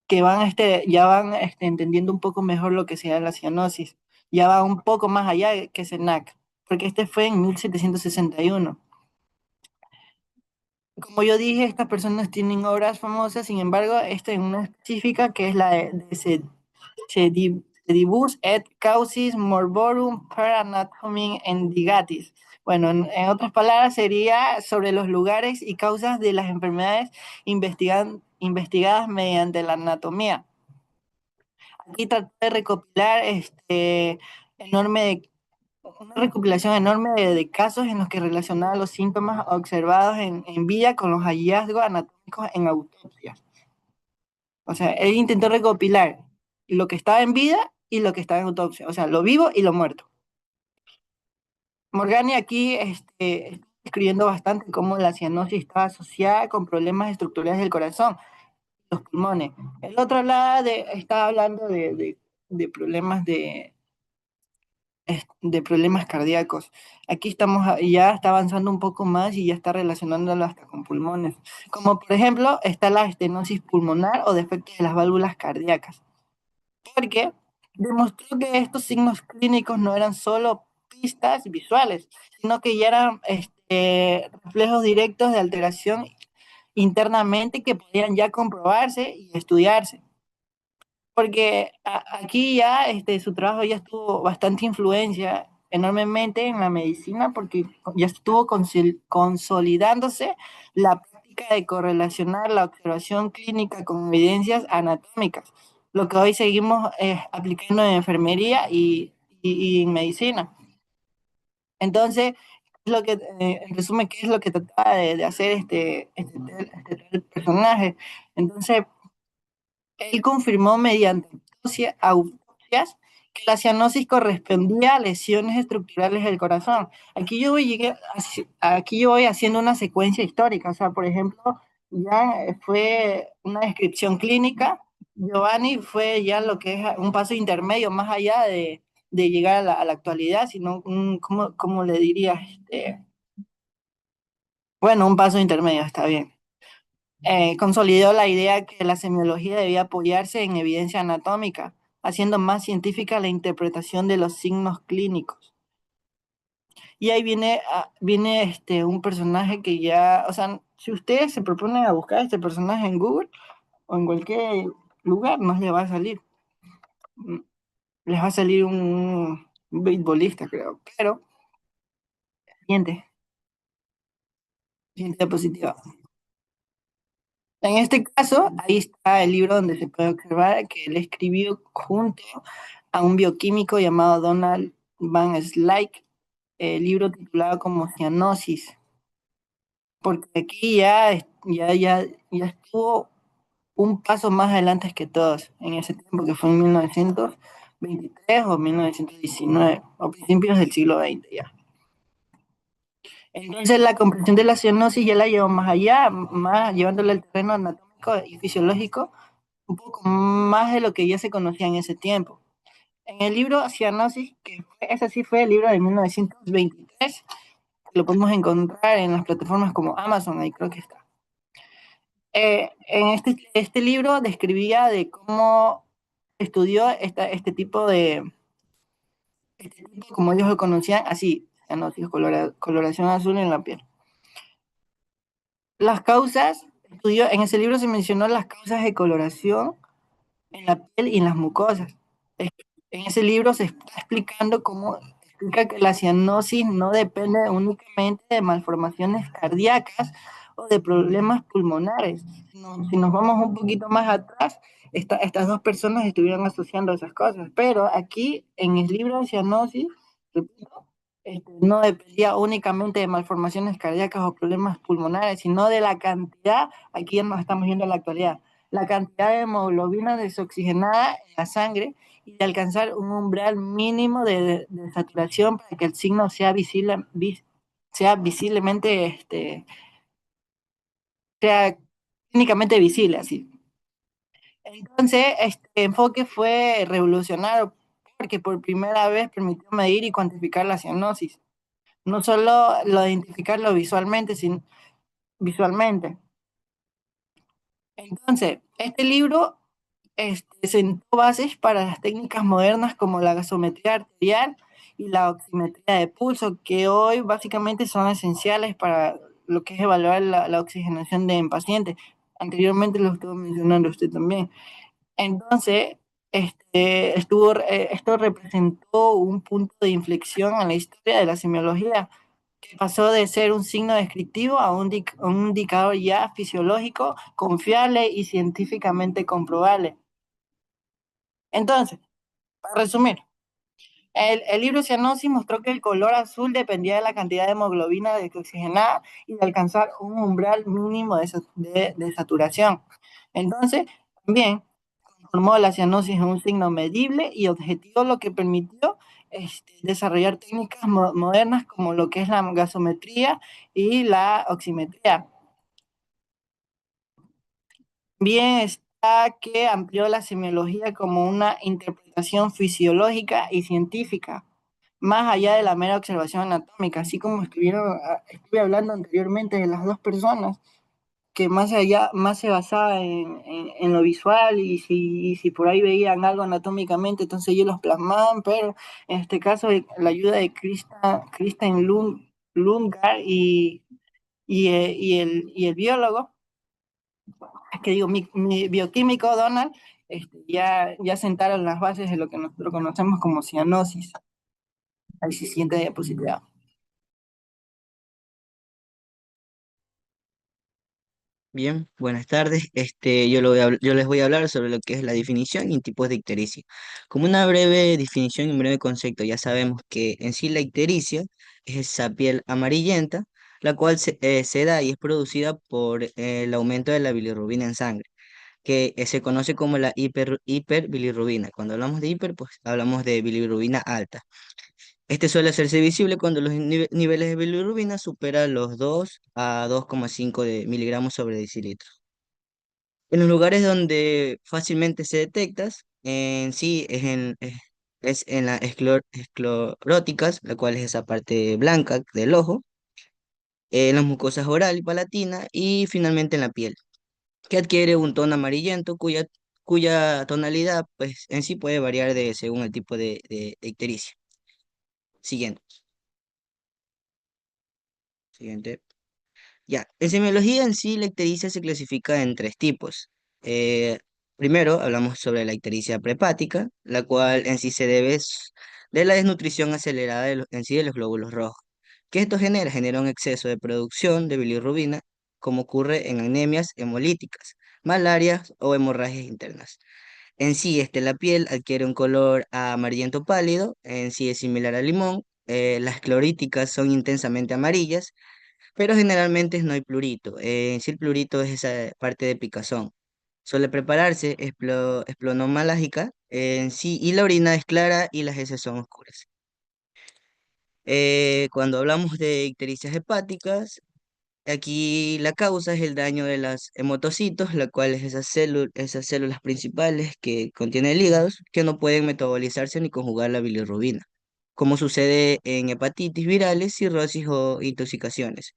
ya van entendiendo un poco mejor lo que sería la cianosis, ya va un poco más allá que Senac, porque este fue en 1761. Como yo dije, estas personas tienen obras famosas, sin embargo, esta en una específica que es la de Sedibus et Causis Morborum per Anatomia Indigatis. Bueno, en otras palabras, sería sobre los lugares y causas de las enfermedades investigadas mediante la anatomía. Aquí traté de recopilar una recopilación enorme de casos en los que relacionaba los síntomas observados en vida con los hallazgos anatómicos en autopsias. O sea, él intentó recopilar lo que estaba en vida y lo que estaba en autopsia, o sea, lo vivo y lo muerto. Morgani aquí está escribiendo bastante cómo la cianosis estaba asociada con problemas estructurales del corazón, los pulmones. El otro lado estaba hablando de problemas de problemas cardíacos. Aquí ya está avanzando un poco más y ya está relacionándolo hasta con pulmones. Como por ejemplo, está la estenosis pulmonar o defectos de las válvulas cardíacas. Porque demostró que estos signos clínicos no eran solo pistas visuales, sino que ya eran reflejos directos de alteración internamente que podían ya comprobarse y estudiarse. Porque aquí ya su trabajo ya estuvo bastante influencia enormemente en la medicina porque ya estuvo consolidándose la práctica de correlacionar la observación clínica con evidencias anatómicas lo que hoy seguimos aplicando en enfermería y en medicina. Entonces, en resumen, ¿qué es lo que trataba de hacer este personaje? Entonces, él confirmó mediante autopsias que la cianosis correspondía a lesiones estructurales del corazón. Aquí yo voy haciendo una secuencia histórica, o sea, por ejemplo, ya fue una descripción clínica, Giovanni fue ya lo que es un paso intermedio, más allá de llegar a la actualidad, sino ¿cómo le diría? Bueno, un paso intermedio, está bien. Consolidó la idea que la semiología debía apoyarse en evidencia anatómica, haciendo más científica la interpretación de los signos clínicos. Y ahí viene un personaje que ya, o sea, si ustedes se proponen a buscar este personaje en Google o en cualquier lugar, no les va a salir. Les va a salir un beisbolista, creo. Pero, siguiente diapositiva. En este caso, ahí está el libro donde se puede observar que él escribió junto a un bioquímico llamado Donald Van Slyke, el libro titulado como Cianosis, porque aquí ya estuvo un paso más adelante que todos en ese tiempo, que fue en 1923 o 1919, o principios del siglo XX ya. Entonces la comprensión de la cianosis ya la llevó más allá, más llevándola al terreno anatómico y fisiológico, un poco más de lo que ya se conocía en ese tiempo. En el libro Cianosis, ese sí fue el libro de 1923, lo podemos encontrar en las plataformas como Amazon, ahí creo que está. En este libro describía de cómo estudió este tipo, como ellos lo conocían, así, cianosis, coloración azul en la piel. Las causas, en ese libro se mencionó las causas de coloración en la piel y en las mucosas. En ese libro se está explicando explica que la cianosis no depende únicamente de malformaciones cardíacas o de problemas pulmonares. Si nos vamos un poquito más atrás, estas dos personas estuvieron asociando esas cosas, pero aquí en el libro de cianosis, repito, no dependía únicamente de malformaciones cardíacas o problemas pulmonares, sino de la cantidad, aquí ya nos estamos viendo en la actualidad, la cantidad de hemoglobina desoxigenada en la sangre y de alcanzar un umbral mínimo de saturación para que el signo sea visiblemente, sea clínicamente visible, así. Entonces, este enfoque fue revolucionario porque por primera vez permitió medir y cuantificar la cianosis. No solo lo de identificarlo visualmente. Entonces, este libro sentó bases para las técnicas modernas como la gasometría arterial y la oximetría de pulso, que hoy básicamente son esenciales para lo que es evaluar la oxigenación en pacientes. Anteriormente lo estuvo mencionando usted también. Entonces, esto representó un punto de inflexión en la historia de la semiología, que pasó de ser un signo descriptivo a un indicador ya fisiológico, confiable y científicamente comprobable. Entonces, para resumir, el libro Cianosis mostró que el color azul dependía de la cantidad de hemoglobina desoxigenada y de alcanzar un umbral mínimo de saturación. Entonces, también transformó la cianosis en un signo medible y objetivo, lo que permitió desarrollar técnicas modernas como lo que es la gasometría y la oximetría. Bien está que amplió la semiología como una interpretación fisiológica y científica, más allá de la mera observación anatómica, así como estuve hablando anteriormente de las dos personas, que más se basaba en lo visual y si por ahí veían algo anatómicamente, entonces ellos los plasmaban, pero en este caso la ayuda de Kristen Lundgaard y el biólogo, que digo, mi bioquímico Donald, ya sentaron las bases de lo que nosotros conocemos como cianosis. Ahí sí, siguiente diapositiva. Bien, buenas tardes. Yo les voy a hablar sobre lo que es la definición y tipos de ictericia. Como una breve definición y un breve concepto, ya sabemos que en sí la ictericia es esa piel amarillenta, la cual se da y es producida por el aumento de la bilirrubina en sangre, que se conoce como la hiperbilirrubina. Cuando hablamos de hiper, pues hablamos de bilirrubina alta. Este suele hacerse visible cuando los niveles de bilirrubina superan los 2 a 2,5 de miligramos sobre decilitro. En los lugares donde fácilmente se detecta, en sí es en las escleróticas, la cual es esa parte blanca del ojo, en las mucosas oral y palatina y finalmente en la piel, que adquiere un tono amarillento cuya tonalidad pues, en sí puede variar según el tipo de ictericia. Siguiente. Siguiente. Ya, en semiología en sí la ictericia se clasifica en tres tipos. Eh, Primero hablamos sobre la ictericia prehepática, la cual en sí se debe de la desnutrición acelerada en sí de los glóbulos rojos. ¿Qué esto genera? Genera un exceso de producción de bilirrubina, como ocurre en anemias hemolíticas, malarias o hemorragias internas. En sí, la piel adquiere un color amarillento pálido, en sí es similar al limón. Las cloríticas son intensamente amarillas, pero generalmente no hay plurito. En sí el plurito es esa parte de picazón. Suele prepararse esplonomalágica en sí y la orina es clara y las heces son oscuras. Cuando hablamos de ictericias hepáticas, aquí la causa es el daño de las hemotocitos, la cual es esas células principales que contiene el hígado, que no pueden metabolizarse ni conjugar la bilirrubina, como sucede en hepatitis virales, cirrosis o intoxicaciones.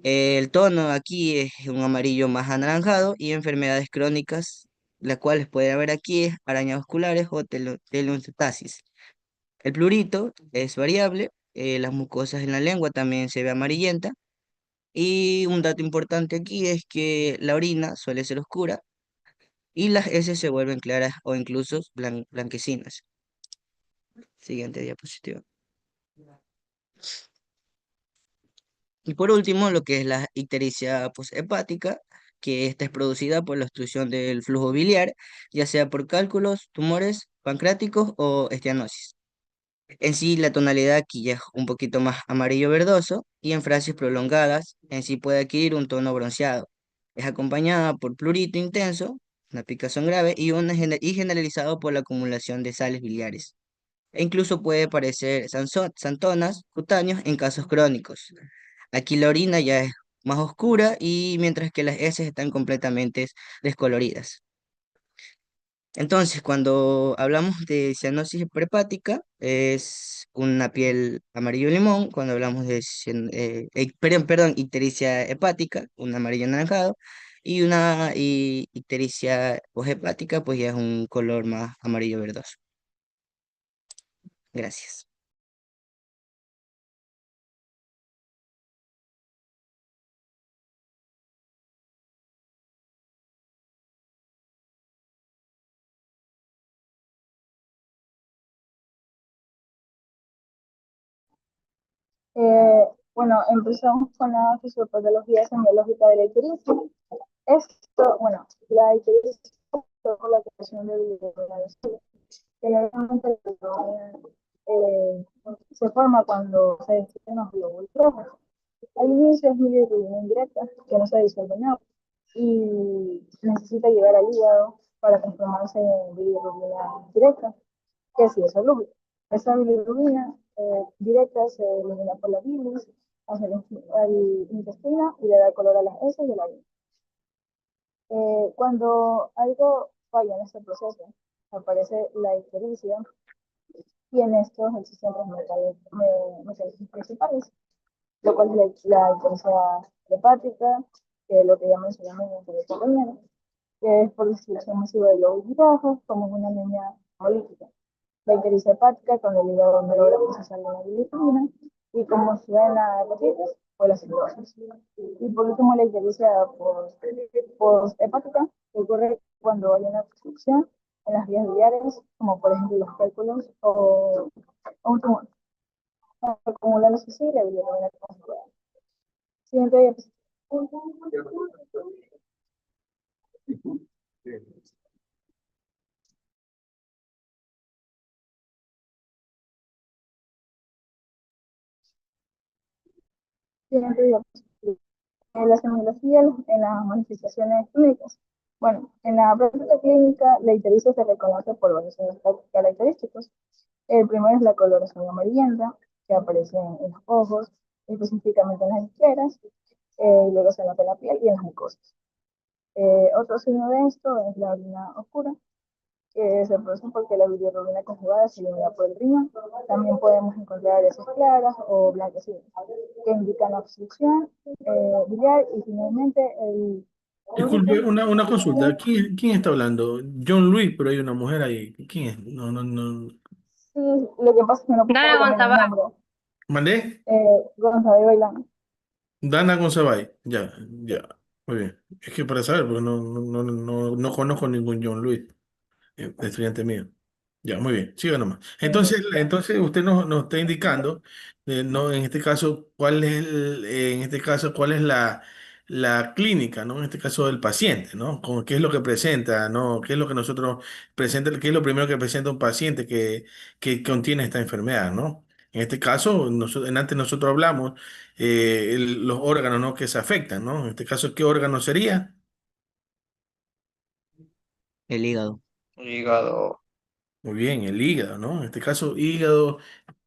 El tono aquí es un amarillo más anaranjado y enfermedades crónicas, las cuales puede haber aquí es arañas vasculares o teloneurostasis. El plurito es variable, las mucosas en la lengua también se ve amarillenta y un dato importante aquí es que la orina suele ser oscura y las heces se vuelven claras o incluso blanquecinas. Siguiente diapositiva. Y por último, lo que es la ictericia hepática, que esta es producida por la obstrucción del flujo biliar, ya sea por cálculos, tumores pancreáticos o esteanosis. En sí, la tonalidad aquí ya es un poquito más amarillo verdoso y en frases prolongadas, en sí puede adquirir un tono bronceado. Es acompañada por prurito intenso, una picazón grave y generalizado por la acumulación de sales biliares. E incluso puede parecer santonas cutáneos en casos crónicos. Aquí la orina ya es más oscura y mientras que las heces están completamente descoloridas. Entonces, cuando hablamos de cianosis prehepática, es una piel amarillo limón. Cuando hablamos de ictericia hepática, un amarillo anaranjado. Y una ictericia hepática, pues ya es un color más amarillo verdoso. Gracias. Bueno, empezamos con la fisiopatología semiológica de la ictericia. Esto, bueno, la ictericia es por la creación de bilirrubinas. Generalmente eh, se forma cuando se destinan los glóbulos rojos. Al inicio es bilirrubina indirecta, que no se disuelve en agua, y necesita llegar al hígado para transformarse en bilirrubina directa, que sí es soluble. Esa bilirrubina directa se elimina por la bilis hacia el intestino y le da color a las heces y la orina. Cuando algo falla en este proceso, aparece la ictericia y en estos existen tres mecanismos principales, lo cual es la ictericia hepática, que es lo que ya mencionamos en el compañero, que es por distribución masiva de glóbulos rojos, como una anemia hemolítica. La ictericia hepática, cuando el hígado no logra procesar la bilirrubina, y como se da en la hepatitis, o la cirrosis. Y por último, la ictericia posthepática, que ocurre cuando hay una obstrucción en las vías biliares, como por ejemplo los cálculos o un tumor. Acumulándose así la bilirrubina conjugada. Siguiente diapositiva. paciente, la semiología en las manifestaciones clínicas. Bueno, en la práctica clínica, la ictericia se reconoce por varios signos característicos. El primero es la coloración amarillenta, que aparece en los ojos, específicamente en las escleras, y luego se nota en la piel y en las mucosas. Otro signo de esto es la orina oscura, que se produce porque la bilirrubina conjugada se elimina por el riñón. También podemos encontrar heces claras o blanquecinas, que indican obstrucción biliar, y finalmente el Disculpe, último una consulta. signo. ¿Quién está hablando? John Luis, pero hay una mujer ahí. ¿Quién es? No, no, no. Sí, lo que pasa es que no puedo Dana poner el González. nombre. ¿Mandé? Gonzalo Bailán. Dana Gonzabay. Ya, ya. Muy bien. Es que para saber, porque no conozco ningún John Luis, estudiante mío. Ya, muy bien. Siga nomás. Entonces usted nos está indicando, no, en este caso, en este caso, cuál es la clínica, ¿no? En este caso del paciente, ¿no? ¿Qué es lo que presenta, ¿no? ¿Qué es lo que nosotros presenta, qué es lo primero que presenta un paciente que contiene esta enfermedad, ¿no? En este caso, antes nosotros hablamos los órganos, ¿no? Que se afectan, ¿no? En este caso, ¿qué órgano sería? El hígado. Hígado. Muy bien, el hígado, ¿no? En este caso, hígado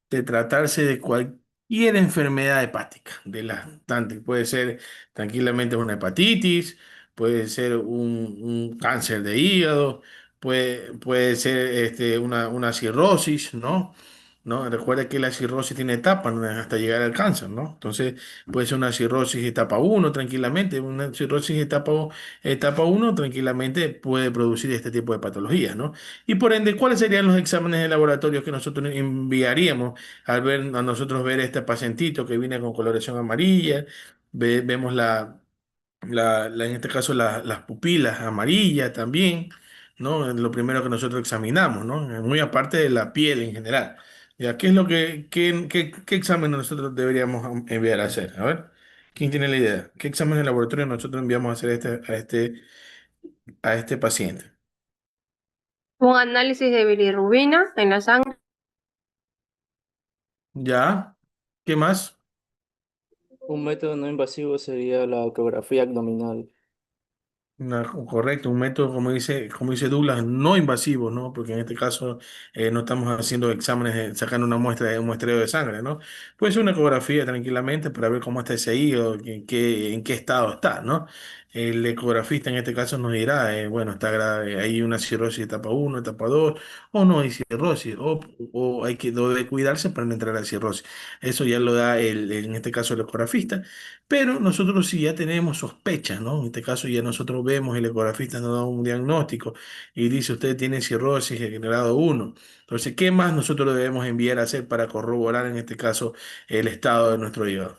de tratarse de cualquier enfermedad hepática, de las tantas. Puede ser tranquilamente una hepatitis, puede ser un cáncer de hígado, puede ser una cirrosis, ¿no? ¿No? Recuerda que la cirrosis tiene etapas, ¿no? Hasta llegar al cáncer, ¿no? Entonces, puede ser una cirrosis etapa uno tranquilamente, una cirrosis etapa uno tranquilamente puede producir este tipo de patologías, ¿no? Y por ende, ¿cuáles serían los exámenes de laboratorio que nosotros enviaríamos a nosotros ver este pacientito que viene con coloración amarilla? Vemos en este caso las pupilas amarillas también, ¿no? Es lo primero que nosotros examinamos, ¿no? Muy aparte de la piel en general. Ya, ¿qué es qué examen nosotros deberíamos enviar a hacer? A ver, ¿quién tiene la idea? ¿Qué examen de laboratorio nosotros enviamos a hacer a este paciente? Un análisis de bilirrubina en la sangre. ¿Ya? ¿Qué más? Un método no invasivo sería la ecografía abdominal. Correcto, un método, como dice Douglas, no invasivo, ¿no? Porque en este caso no estamos haciendo exámenes, sacando una muestra, un muestreo de sangre, ¿no? Puede ser una ecografía tranquilamente para ver cómo está ese hígado, en qué estado está, ¿no? El ecografista en este caso nos dirá, bueno, está grave, hay una cirrosis etapa uno, etapa 2, o no hay cirrosis, o hay que debe cuidarse para no entrar a cirrosis. Eso ya lo da en este caso el ecografista. Pero nosotros sí ya tenemos sospechas, ¿no? En este caso ya nosotros vemos, el ecografista nos da un diagnóstico y dice, usted tiene cirrosis de grado uno. Entonces, ¿qué más nosotros debemos enviar a hacer para corroborar en este caso el estado de nuestro hígado?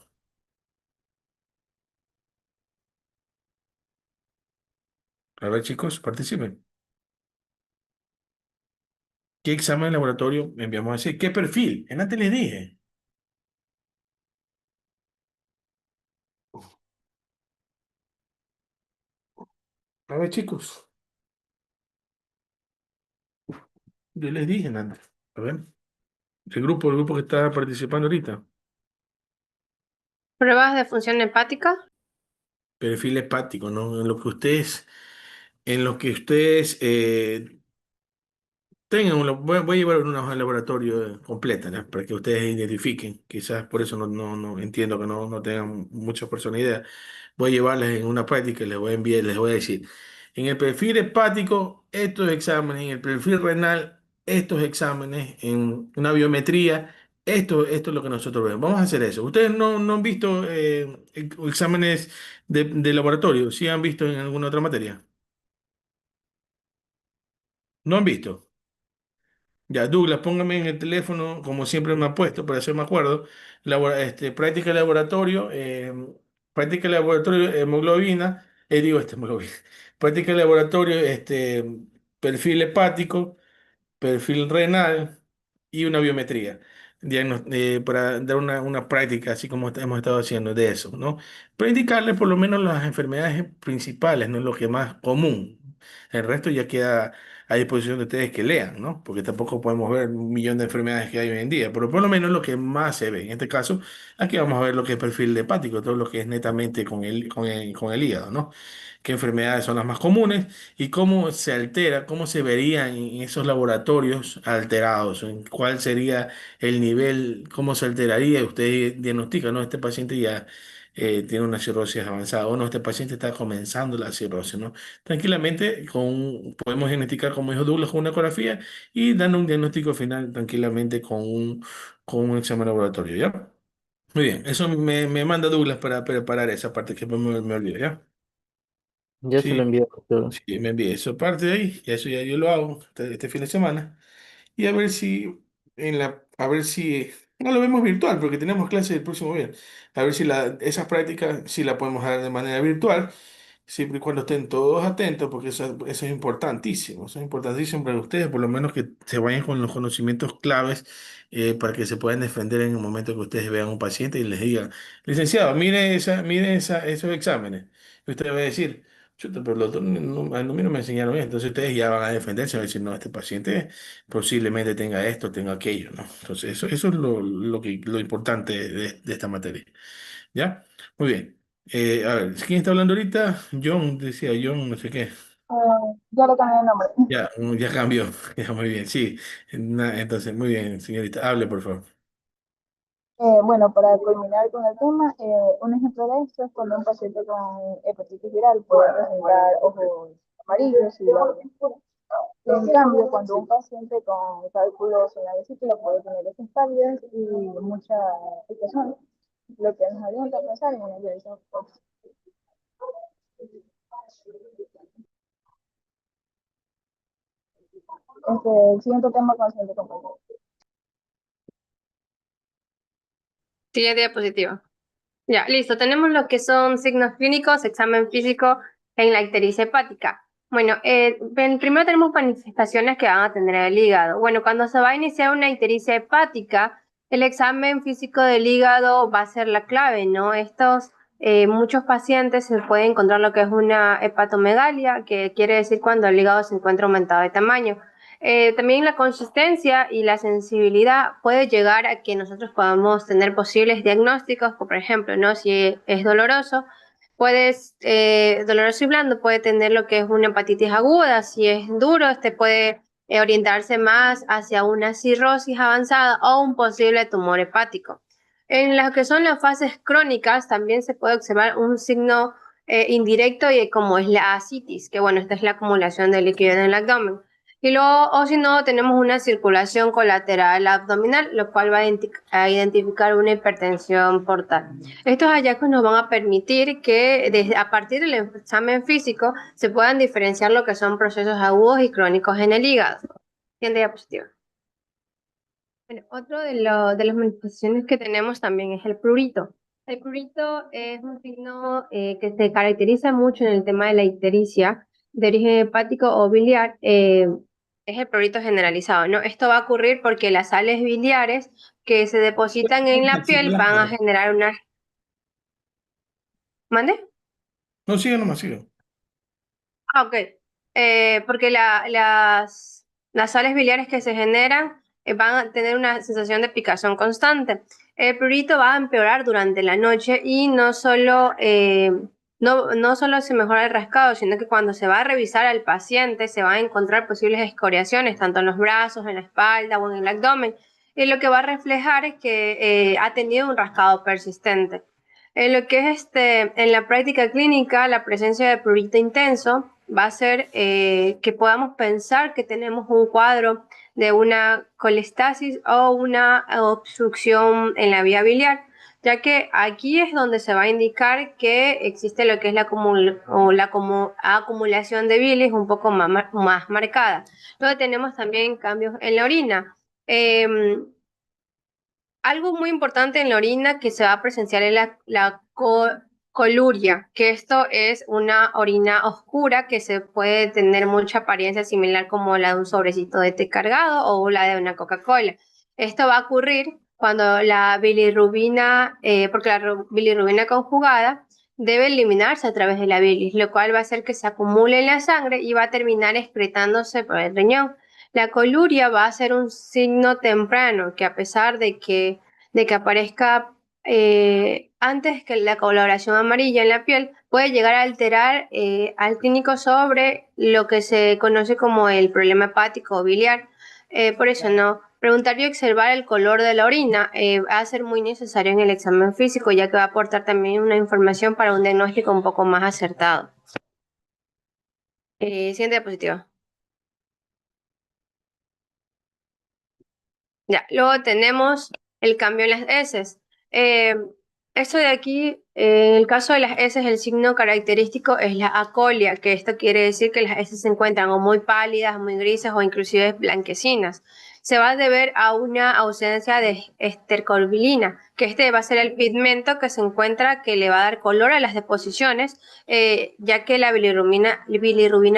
A ver, chicos, participen. ¿Qué examen de laboratorio enviamos a hacer? ¿Qué perfil? En antes les dije. A ver, chicos, yo les dije antes. A ver, el grupo que está participando ahorita. Pruebas de función hepática. Perfil hepático, ¿no? En lo que ustedes voy a llevar una hoja de laboratorio completa, ¿no? Para que ustedes identifiquen. Quizás por eso no entiendo que no tengan muchas personas idea. Voy a llevarles en una práctica y les voy a enviar, les voy a decir, en el perfil hepático, estos exámenes, en el perfil renal, estos exámenes, en una biometría, esto es lo que nosotros vemos. Vamos a hacer eso. Ustedes no han visto exámenes de laboratorio, ¿sí han visto en alguna otra materia? ¿No han visto? Ya, Douglas, póngame en el teléfono, como siempre me ha puesto, para hacerme acuerdo, práctica de laboratorio, hemoglobina, hemoglobina, práctica de laboratorio, perfil hepático, perfil renal y una biometría, para dar una práctica, así como hemos estado haciendo de eso, ¿no? Para indicarle por lo menos las enfermedades principales, ¿no? Lo que más común. El resto ya queda a disposición de ustedes que lean, ¿no? Porque tampoco podemos ver un millón de enfermedades que hay hoy en día, pero por lo menos lo que más se ve. En este caso, aquí vamos a ver lo que es perfil hepático, todo lo que es netamente con el hígado, ¿no? Qué enfermedades son las más comunes y cómo se altera, cómo se verían en esos laboratorios alterados, en cuál sería el nivel, cómo se alteraría. Usted diagnostica, ¿no? Este paciente ya tiene una cirrosis avanzada, o no, este paciente está comenzando la cirrosis, ¿no? Tranquilamente, podemos diagnosticar, como dijo Douglas, con una ecografía y dando un diagnóstico final tranquilamente con un examen laboratorio, ¿ya? Muy bien, eso me manda Douglas para preparar esa parte que me olvidé, ¿ya? Ya se lo Sí, envié, doctor. sí, me envié eso parte de ahí, y eso ya yo lo hago este fin de semana. Y a ver si no lo vemos virtual, porque tenemos clase el próximo viernes. A ver si esas prácticas sí la podemos dar de manera virtual, siempre y cuando estén todos atentos, porque eso es importantísimo para ustedes, por lo menos que se vayan con los conocimientos claves para que se puedan defender en el momento que ustedes vean a un paciente y les digan, licenciado, esos exámenes. Y usted va a decir, chuta, pero los doctor a mí no me enseñaron eso. Entonces ustedes ya van a defenderse, van a decir, no, este paciente posiblemente tenga esto, tenga aquello, ¿no? Entonces eso es lo importante de esta materia. ¿Ya? Muy bien. A ver, ¿quién está hablando ahorita? John, decía John, no sé qué. Ya le cambié el nombre. Ya cambió. Ya, muy bien, sí. Entonces, muy bien, señorita, hable, por favor. Bueno, para culminar con el tema, un ejemplo de esto es cuando un paciente con hepatitis viral puede presentar ojos amarillos y lágrimas oscuras. En cambio, cuando un paciente con cálculos en la vesícula puede tener esas pálidas y mucha picazón, lo que nos orienta a pensar en una revisión. El siguiente tema con el siguiente compañero. Siguiente diapositiva. Ya, listo. Tenemos lo que son signos clínicos, examen físico en la ictericia hepática. Bueno, primero tenemos manifestaciones que van a tener el hígado. Bueno, cuando se va a iniciar una ictericia hepática, el examen físico del hígado va a ser la clave, ¿no? Muchos pacientes se puede encontrar lo que es una hepatomegalia, que quiere decir cuando el hígado se encuentra aumentado de tamaño. También la consistencia y la sensibilidad puede llegar a que nosotros podamos tener posibles diagnósticos, por ejemplo, ¿no? Si es doloroso, doloroso y blando, puede tener lo que es una hepatitis aguda. Si es duro, este puede orientarse más hacia una cirrosis avanzada o un posible tumor hepático. En las que son las fases crónicas también se puede observar un signo indirecto y como es la ascitis, que bueno, esta es la acumulación de líquido en el abdomen. Y luego, o si no, tenemos una circulación colateral abdominal, lo cual va a identificar una hipertensión portal. Estos hallazgos nos van a permitir que a partir del examen físico se puedan diferenciar lo que son procesos agudos y crónicos en el hígado. Siguiente diapositiva. Bueno, otro de las manifestaciones que tenemos también es el prurito. El prurito es un signo que se caracteriza mucho en el tema de la ictericia de origen hepático o biliar. Es el prurito generalizado, ¿no? Esto va a ocurrir porque las sales biliares que se depositan en la piel van a generar una... ¿Mande? No, sigue nomás, sigue. Ah, ok. Porque las sales biliares que se generan van a tener una sensación de picazón constante. El prurito va a empeorar durante la noche y no solo se mejora el rascado, sino que cuando se va a revisar al paciente se van a encontrar posibles escoriaciones, tanto en los brazos, en la espalda o en el abdomen. Y lo que va a reflejar es que ha tenido un rascado persistente. En lo que es en la práctica clínica, la presencia de prurito intenso va a ser que podamos pensar que tenemos un cuadro de una colestasis o una obstrucción en la vía biliar, ya que aquí es donde se va a indicar que existe lo que es la acumulación de bilis un poco más marcada. Luego tenemos también cambios en la orina. Algo muy importante en la orina que se va a presenciar es la coluria, que esto es una orina oscura que se puede tener mucha apariencia similar como la de un sobrecito de té cargado o la de una Coca-Cola. Esto va a ocurrir cuando la bilirrubina, porque la bilirrubina conjugada debe eliminarse a través de la bilis, lo cual va a hacer que se acumule en la sangre y va a terminar excretándose por el riñón. La coluria va a ser un signo temprano que, a pesar de que aparezca antes que la coloración amarilla en la piel, puede llegar a alterar al clínico sobre lo que se conoce como el problema hepático o biliar. Por eso no preguntar y observar el color de la orina va a ser muy necesario en el examen físico, ya que va a aportar también una información para un diagnóstico un poco más acertado. Siguiente diapositiva. Ya, luego tenemos el cambio en las heces. Esto de aquí, en el caso de las heces, el signo característico es la acolia, que esto quiere decir que las heces se encuentran o muy pálidas, muy grises o inclusive blanquecinas. Se va a deber a una ausencia de estercolbilina, que este va a ser el pigmento que se encuentra que le va a dar color a las deposiciones, ya que la bilirrubina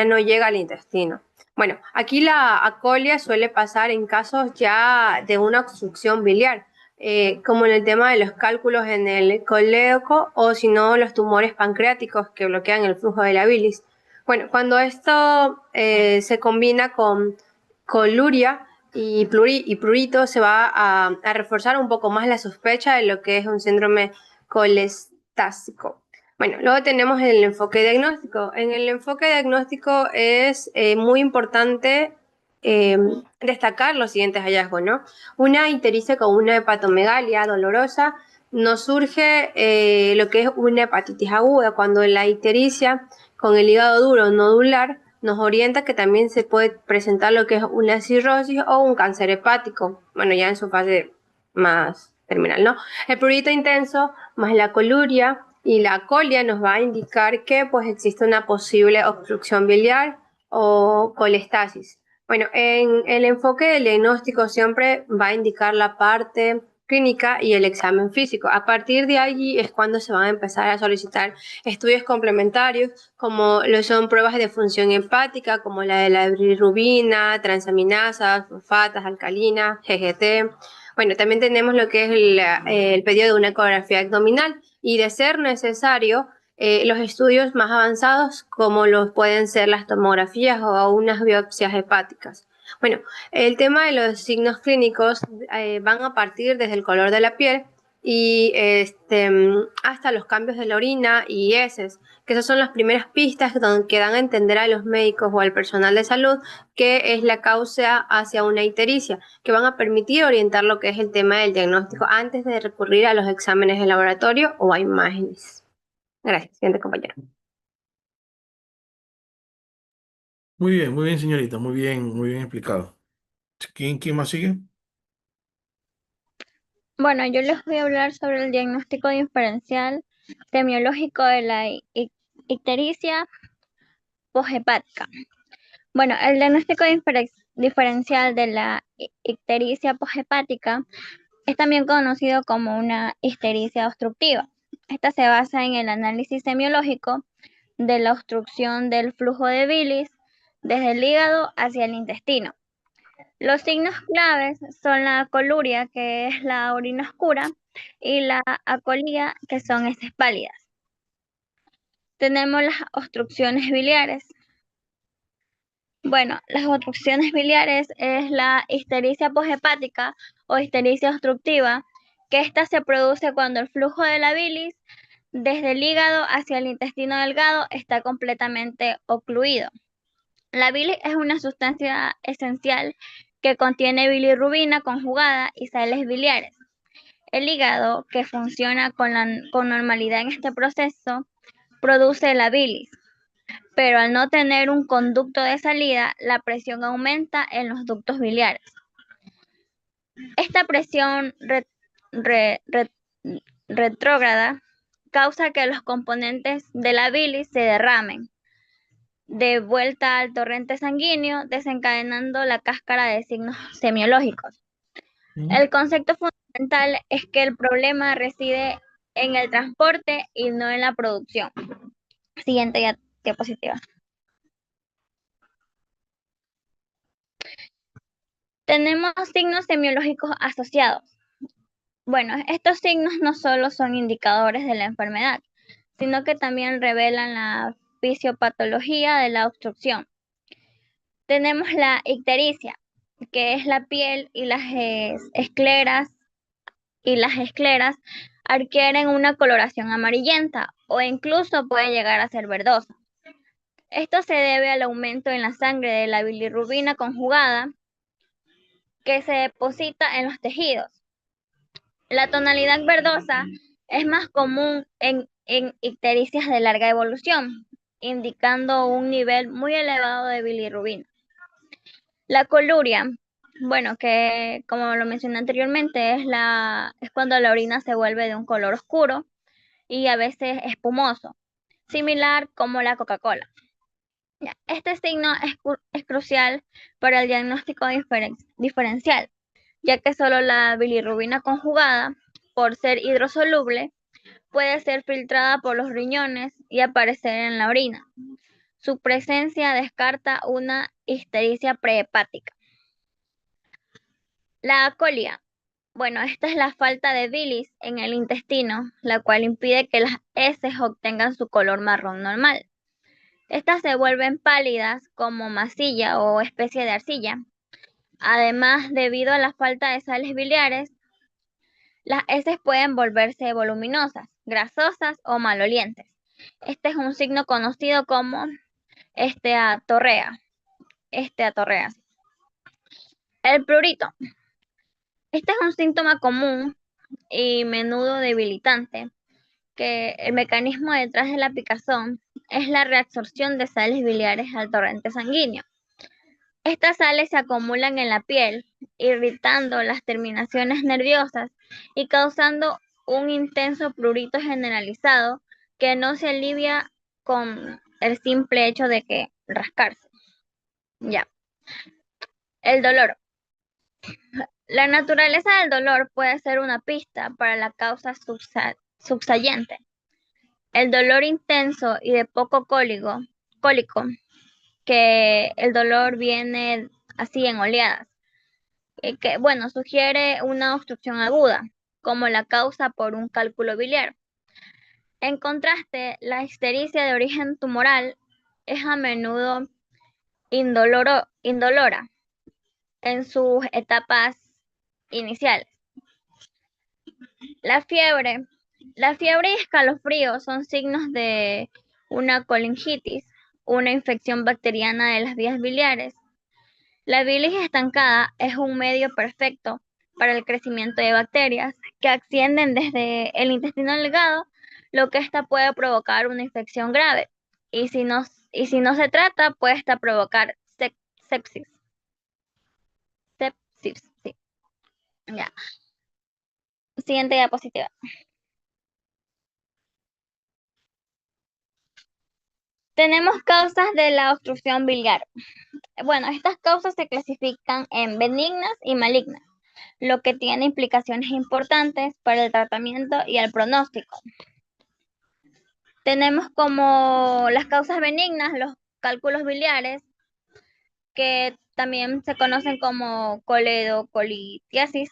no llega al intestino. Bueno, aquí la acolia suele pasar en casos ya de una obstrucción biliar, como en el tema de los cálculos en el colédoco o si no los tumores pancreáticos que bloquean el flujo de la bilis. Bueno, cuando esto se combina con coluria y prurito, se va a reforzar un poco más la sospecha de lo que es un síndrome colestásico. Bueno, luego tenemos el enfoque diagnóstico. En el enfoque diagnóstico es muy importante destacar los siguientes hallazgos, ¿no? Una ictericia con una hepatomegalia dolorosa, nos surge lo que es una hepatitis aguda, cuando la ictericia con el hígado duro nodular nos orienta que también se puede presentar lo que es una cirrosis o un cáncer hepático, bueno, ya en su fase más terminal, ¿no? El prurito intenso más la coluria y la colia nos va a indicar que pues existe una posible obstrucción biliar o colestasis. Bueno, en el enfoque del diagnóstico siempre va a indicar la parte clínica y el examen físico. A partir de allí es cuando se van a empezar a solicitar estudios complementarios, como lo son pruebas de función hepática, como la de la bilirrubina, transaminasas, fosfatas, alcalinas, GGT. Bueno, también tenemos lo que es el pedido de una ecografía abdominal y, de ser necesario, los estudios más avanzados como los pueden ser las tomografías o unas biopsias hepáticas. Bueno, el tema de los signos clínicos van a partir desde el color de la piel y hasta los cambios de la orina y heces, que esas son las primeras pistas que dan a entender a los médicos o al personal de salud que es la causa hacia una ictericia, que van a permitir orientar lo que es el tema del diagnóstico antes de recurrir a los exámenes de laboratorio o a imágenes. Gracias, siguiente compañero. Muy bien, señorita, muy bien explicado. ¿Quién más sigue? Bueno, yo les voy a hablar sobre el diagnóstico diferencial semiológico de la ictericia poshepática. Bueno, el diagnóstico diferencial de la ictericia poshepática es también conocido como una ictericia obstructiva. Esta se basa en el análisis semiológico de la obstrucción del flujo de bilis desde el hígado hacia el intestino. Los signos claves son la coluria, que es la orina oscura, y la acolía, que son heces pálidas. Tenemos las obstrucciones biliares. Bueno, las obstrucciones biliares es la ictericia poshepática o ictericia obstructiva, que esta se produce cuando el flujo de la bilis desde el hígado hacia el intestino delgado está completamente ocluido. La bilis es una sustancia esencial que contiene bilirrubina conjugada y sales biliares. El hígado, que funciona con normalidad en este proceso, produce la bilis, pero al no tener un conducto de salida, la presión aumenta en los ductos biliares. Esta presión retrógrada causa que los componentes de la bilis se derramen de vuelta al torrente sanguíneo, desencadenando la cascada de signos semiológicos. El concepto fundamental es que el problema reside en el transporte y no en la producción. Siguiente diapositiva. Tenemos signos semiológicos asociados. Bueno, estos signos no solo son indicadores de la enfermedad, sino que también revelan la fisiopatología de la obstrucción. Tenemos la ictericia, que es la piel y las escleras adquieren una coloración amarillenta o incluso puede llegar a ser verdosa. Esto se debe al aumento en la sangre de la bilirrubina conjugada que se deposita en los tejidos. La tonalidad verdosa es más común en ictericias de larga evolución, indicando un nivel muy elevado de bilirrubina. La coluria, bueno, que como lo mencioné anteriormente, es cuando la orina se vuelve de un color oscuro y a veces espumoso, similar como la Coca-Cola. Este signo es crucial para el diagnóstico diferencial, ya que solo la bilirrubina conjugada, por ser hidrosoluble, puede ser filtrada por los riñones y aparecer en la orina. Su presencia descarta una ictericia prehepática. La colia. Bueno, esta es la falta de bilis en el intestino, la cual impide que las heces obtengan su color marrón normal. Estas se vuelven pálidas como masilla o especie de arcilla. Además, debido a la falta de sales biliares, las heces pueden volverse voluminosas, grasosas o malolientes. Este es un signo conocido como esteatorrea. El prurito. Este es un síntoma común y menudo debilitante, que el mecanismo detrás de la picazón es la reabsorción de sales biliares al torrente sanguíneo. Estas sales se acumulan en la piel, irritando las terminaciones nerviosas y causando un intenso prurito generalizado que no se alivia con el simple hecho de que rascarse. Ya. El dolor. La naturaleza del dolor puede ser una pista para la causa subsayente. El dolor intenso y de poco cólico, que el dolor viene así en oleadas, que bueno, sugiere una obstrucción aguda, como la causa por un cálculo biliar. En contraste, la ictericia de origen tumoral es a menudo indolora en sus etapas iniciales. La fiebre y escalofrío son signos de una colingitis, una infección bacteriana de las vías biliares. La bilis estancada es un medio perfecto para el crecimiento de bacterias que ascienden desde el intestino delgado, lo que ésta puede provocar una infección grave. Y si no se trata, puede hasta provocar sepsis. Sepsis, sí. Ya. Siguiente diapositiva. Tenemos causas de la obstrucción biliar. Bueno, estas causas se clasifican en benignas y malignas, lo que tiene implicaciones importantes para el tratamiento y el pronóstico. Tenemos como las causas benignas los cálculos biliares, que también se conocen como coledocolitiasis.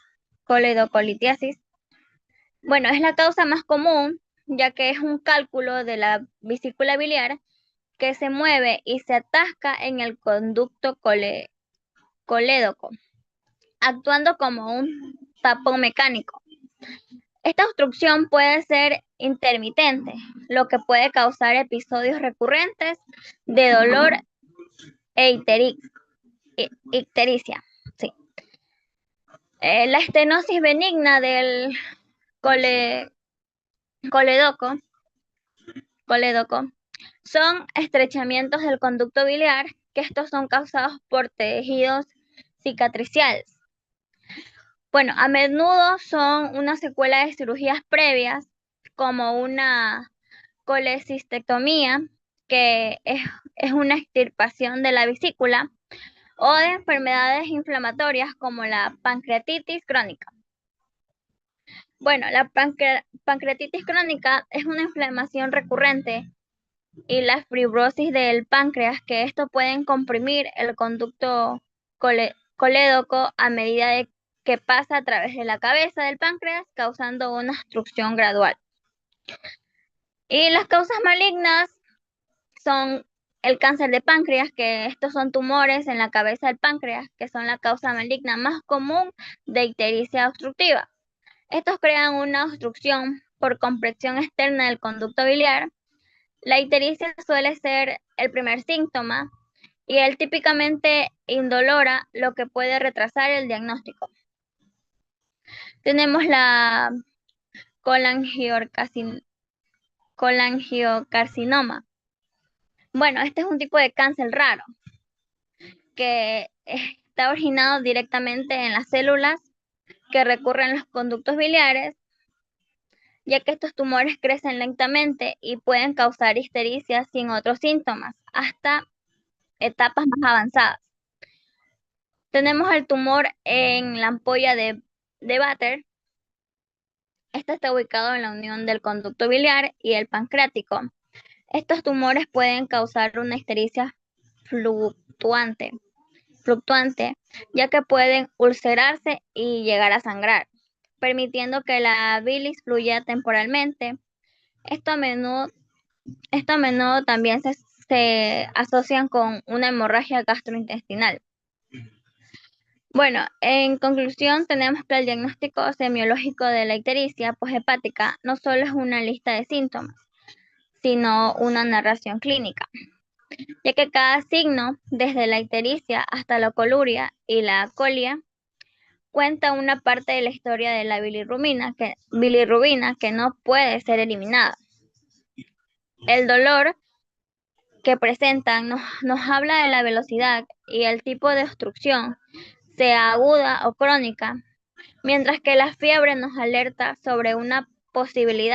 Bueno, es la causa más común, ya que es un cálculo de la vesícula biliar que se mueve y se atasca en el conducto colédoco, actuando como un tapón mecánico. Esta obstrucción puede ser intermitente, lo que puede causar episodios recurrentes de dolor e ictericia. Sí. La estenosis benigna del colédoco son estrechamientos del conducto biliar, que estos son causados por tejidos cicatriciales. Bueno, a menudo son una secuela de cirugías previas, como una colecistectomía, que es una extirpación de la vesícula, o de enfermedades inflamatorias como la pancreatitis crónica. Bueno, la pancreatitis crónica es una inflamación recurrente y la fibrosis del páncreas, que esto pueden comprimir el conducto colédoco a medida de que pasa a través de la cabeza del páncreas, causando una obstrucción gradual. Y las causas malignas son el cáncer de páncreas, que estos son tumores en la cabeza del páncreas, que son la causa maligna más común de ictericia obstructiva. Estos crean una obstrucción por compresión externa del conducto biliar. La ictericia suele ser el primer síntoma y es típicamente indolora, lo que puede retrasar el diagnóstico. Tenemos la colangiocarcinoma. Bueno, este es un tipo de cáncer raro que está originado directamente en las células que recurren los conductos biliares, ya que estos tumores crecen lentamente y pueden causar ictericia sin otros síntomas, hasta etapas más avanzadas. Tenemos el tumor en la ampolla de Vater. Este está ubicado en la unión del conducto biliar y el pancreático. Estos tumores pueden causar una ictericia fluctuante, ya que pueden ulcerarse y llegar a sangrar, permitiendo que la bilis fluya temporalmente. Esto a menudo también se asocian con una hemorragia gastrointestinal. Bueno, en conclusión, tenemos que el diagnóstico semiológico de la ictericia poshepática no solo es una lista de síntomas, sino una narración clínica, ya que cada signo, desde la ictericia hasta la coluria y la colia, cuenta una parte de la historia de la bilirrubina que no puede ser eliminada. El dolor que presentan nos habla de la velocidad y el tipo de obstrucción, sea aguda o crónica, mientras que la fiebre nos alerta sobre una posible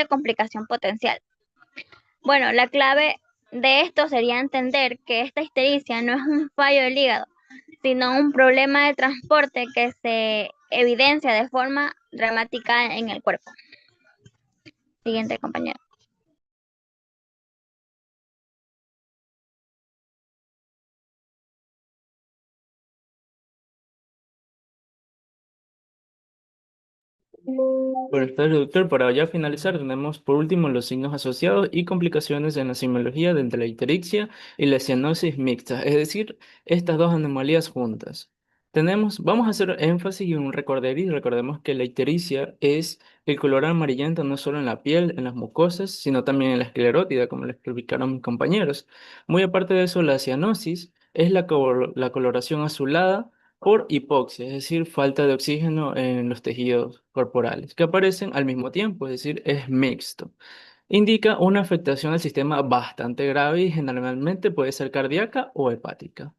complicación potencial. Bueno, la clave de esto sería entender que esta ictericia no es un fallo del hígado, sino un problema de transporte que se evidencia de forma dramática en el cuerpo. Siguiente, compañero. Buenas tardes, doctor. Para ya finalizar, tenemos por último los signos asociados y complicaciones en la semiología de entre la ictericia y la cianosis mixta, es decir, estas dos anomalías juntas. Vamos a hacer énfasis y un recorderis. Recordemos que la ictericia es el color amarillento no solo en la piel, en las mucosas, sino también en la esclerótida, como les explicaron mis compañeros. Muy aparte de eso, la cianosis es la coloración azulada por hipoxia, es decir, falta de oxígeno en los tejidos corporales, que aparecen al mismo tiempo, es decir, es mixto. Indica una afectación al sistema bastante grave y generalmente puede ser cardíaca o hepática.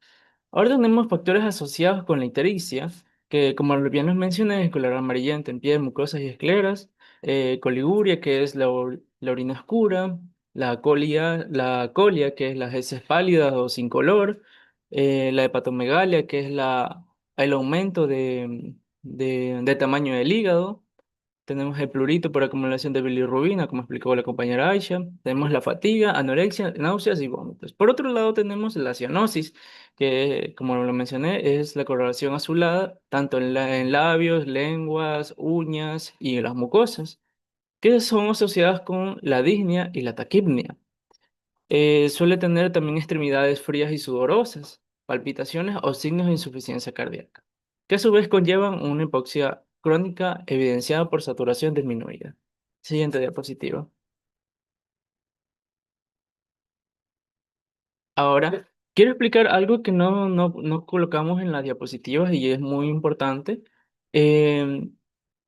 Ahora tenemos factores asociados con la ictericia, que como bien los mencioné, es color amarillento en piel, mucosas y escleras, coliguria, que es la orina oscura, la colia, que es las heces pálidas o sin color, la hepatomegalia, que es el aumento de tamaño del hígado. Tenemos el prurito por acumulación de bilirrubina, como explicó la compañera Aisha. Tenemos la fatiga, anorexia, náuseas y vómitos. Por otro lado, tenemos la cianosis, que, como lo mencioné, es la coloración azulada, tanto en labios, lenguas, uñas y en las mucosas, que son asociadas con la disnea y la taquipnea. Suele tener también extremidades frías y sudorosas, palpitaciones o signos de insuficiencia cardíaca, que a su vez conllevan una hipoxia crónica evidenciada por saturación disminuida. Siguiente diapositiva. Ahora, quiero explicar algo que no colocamos en las diapositivas y es muy importante. em,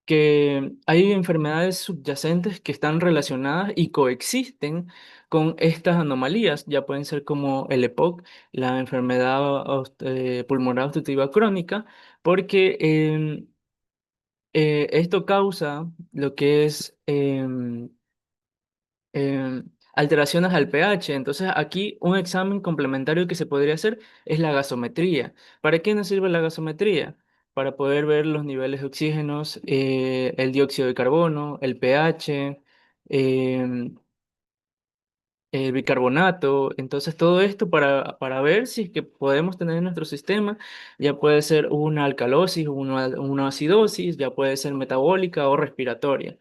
que hay enfermedades subyacentes que están relacionadas y coexisten con estas anomalías. Ya pueden ser como el EPOC, la enfermedad pulmonar obstructiva crónica, porque esto causa lo que es alteraciones al pH. Entonces, aquí un examen complementario que se podría hacer es la gasometría. ¿Para qué nos sirve la gasometría? Para poder ver los niveles de oxígenos, el dióxido de carbono, el pH, em, el bicarbonato. Entonces, todo esto para ver si es que podemos tener en nuestro sistema, ya puede ser una alcalosis, una acidosis, ya puede ser metabólica o respiratoria.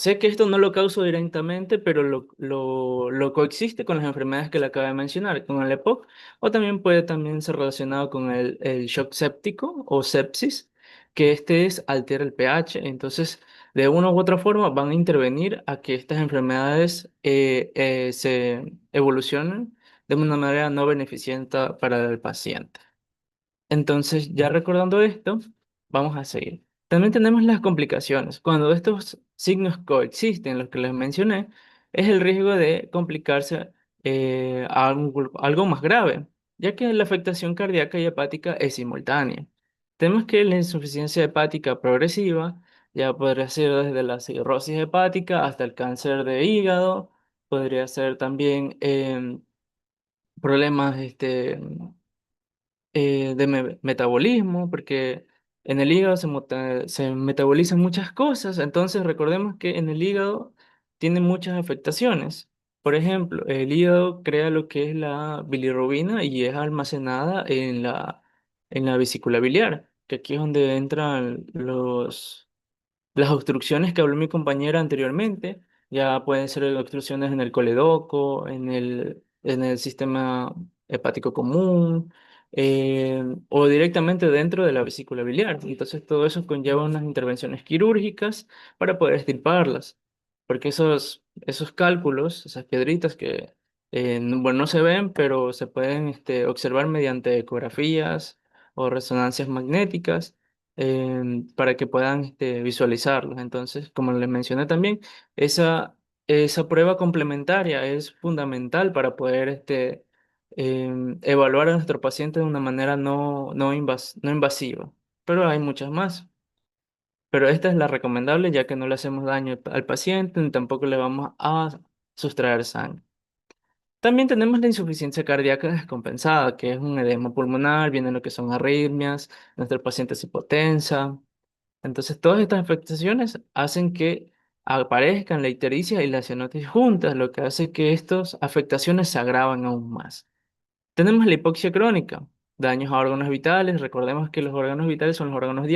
sé que esto no lo causo directamente, pero lo coexiste con las enfermedades que le acabo de mencionar, con el EPOC, o también puede también ser relacionado con el shock séptico o sepsis, que altera el pH. Entonces, de una u otra forma van a intervenir a que estas enfermedades se evolucionen de una manera no beneficienta para el paciente. Entonces, ya recordando esto, vamos a seguir. También tenemos las complicaciones. Cuando estos signos coexisten, los que les mencioné, es el riesgo de complicarse a algo más grave, ya que la afectación cardíaca y hepática es simultánea. Tenemos que la insuficiencia hepática progresiva ya podría ser desde la cirrosis hepática hasta el cáncer de hígado, podría ser también problemas de metabolismo, porque en el hígado se metabolizan muchas cosas, entonces recordemos que en el hígado tiene muchas afectaciones. Por ejemplo, el hígado crea lo que es la bilirrubina y es almacenada en la vesícula biliar, que aquí es donde entran las obstrucciones que habló mi compañera anteriormente. Ya pueden ser obstrucciones en el coledoco, en el sistema hepático común, o directamente dentro de la vesícula biliar. Entonces, todo eso conlleva unas intervenciones quirúrgicas para poder extirparlas. Porque esos cálculos, esas piedritas que, bueno, no se ven, pero se pueden observar mediante ecografías o resonancias magnéticas, para que puedan visualizarlos. Entonces, como les mencioné también, esa prueba complementaria es fundamental para poder evaluar a nuestro paciente de una manera no invasiva. Pero hay muchas más. Pero esta es la recomendable, ya que no le hacemos daño al paciente ni tampoco le vamos a sustraer sangre. También tenemos la insuficiencia cardíaca descompensada, que es un edema pulmonar, viene lo que son arritmias, nuestro paciente es hipotensa. Entonces, todas estas afectaciones hacen que aparezcan la ictericia y la cianosis juntas, lo que hace que estas afectaciones se agravan aún más. Tenemos la hipoxia crónica, daños a órganos vitales. Recordemos que los órganos vitales son los órganos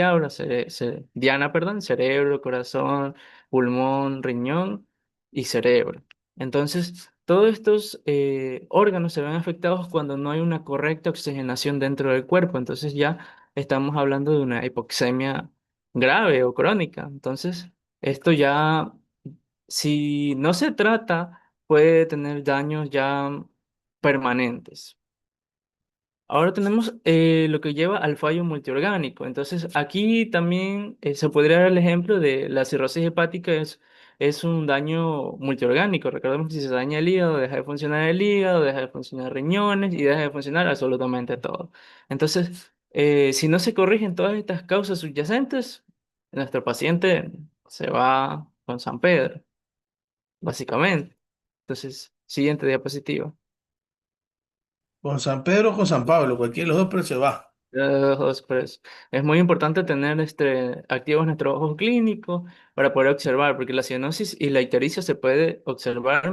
diana, perdón, cerebro, corazón, pulmón, riñón y cerebro. Entonces, todos estos órganos se ven afectados cuando no hay una correcta oxigenación dentro del cuerpo. Entonces ya estamos hablando de una hipoxemia grave o crónica. Entonces, esto ya, si no se trata, puede tener daños ya permanentes. Ahora tenemos lo que lleva al fallo multiorgánico. Entonces, aquí también se podría dar el ejemplo de la cirrosis hepática, es un daño multiorgánico. Recordemos que si se daña el hígado, deja de funcionar el hígado, deja de funcionar riñones y deja de funcionar absolutamente todo. Entonces, si no se corrigen todas estas causas subyacentes, nuestro paciente se va con San Pedro, básicamente. Entonces, siguiente diapositiva. Con San Pedro o con San Pablo, cualquiera de los dos, pero se va. Pues, es muy importante tener activos nuestros ojos clínicos para poder observar, porque la cianosis y la ictericia se puede observar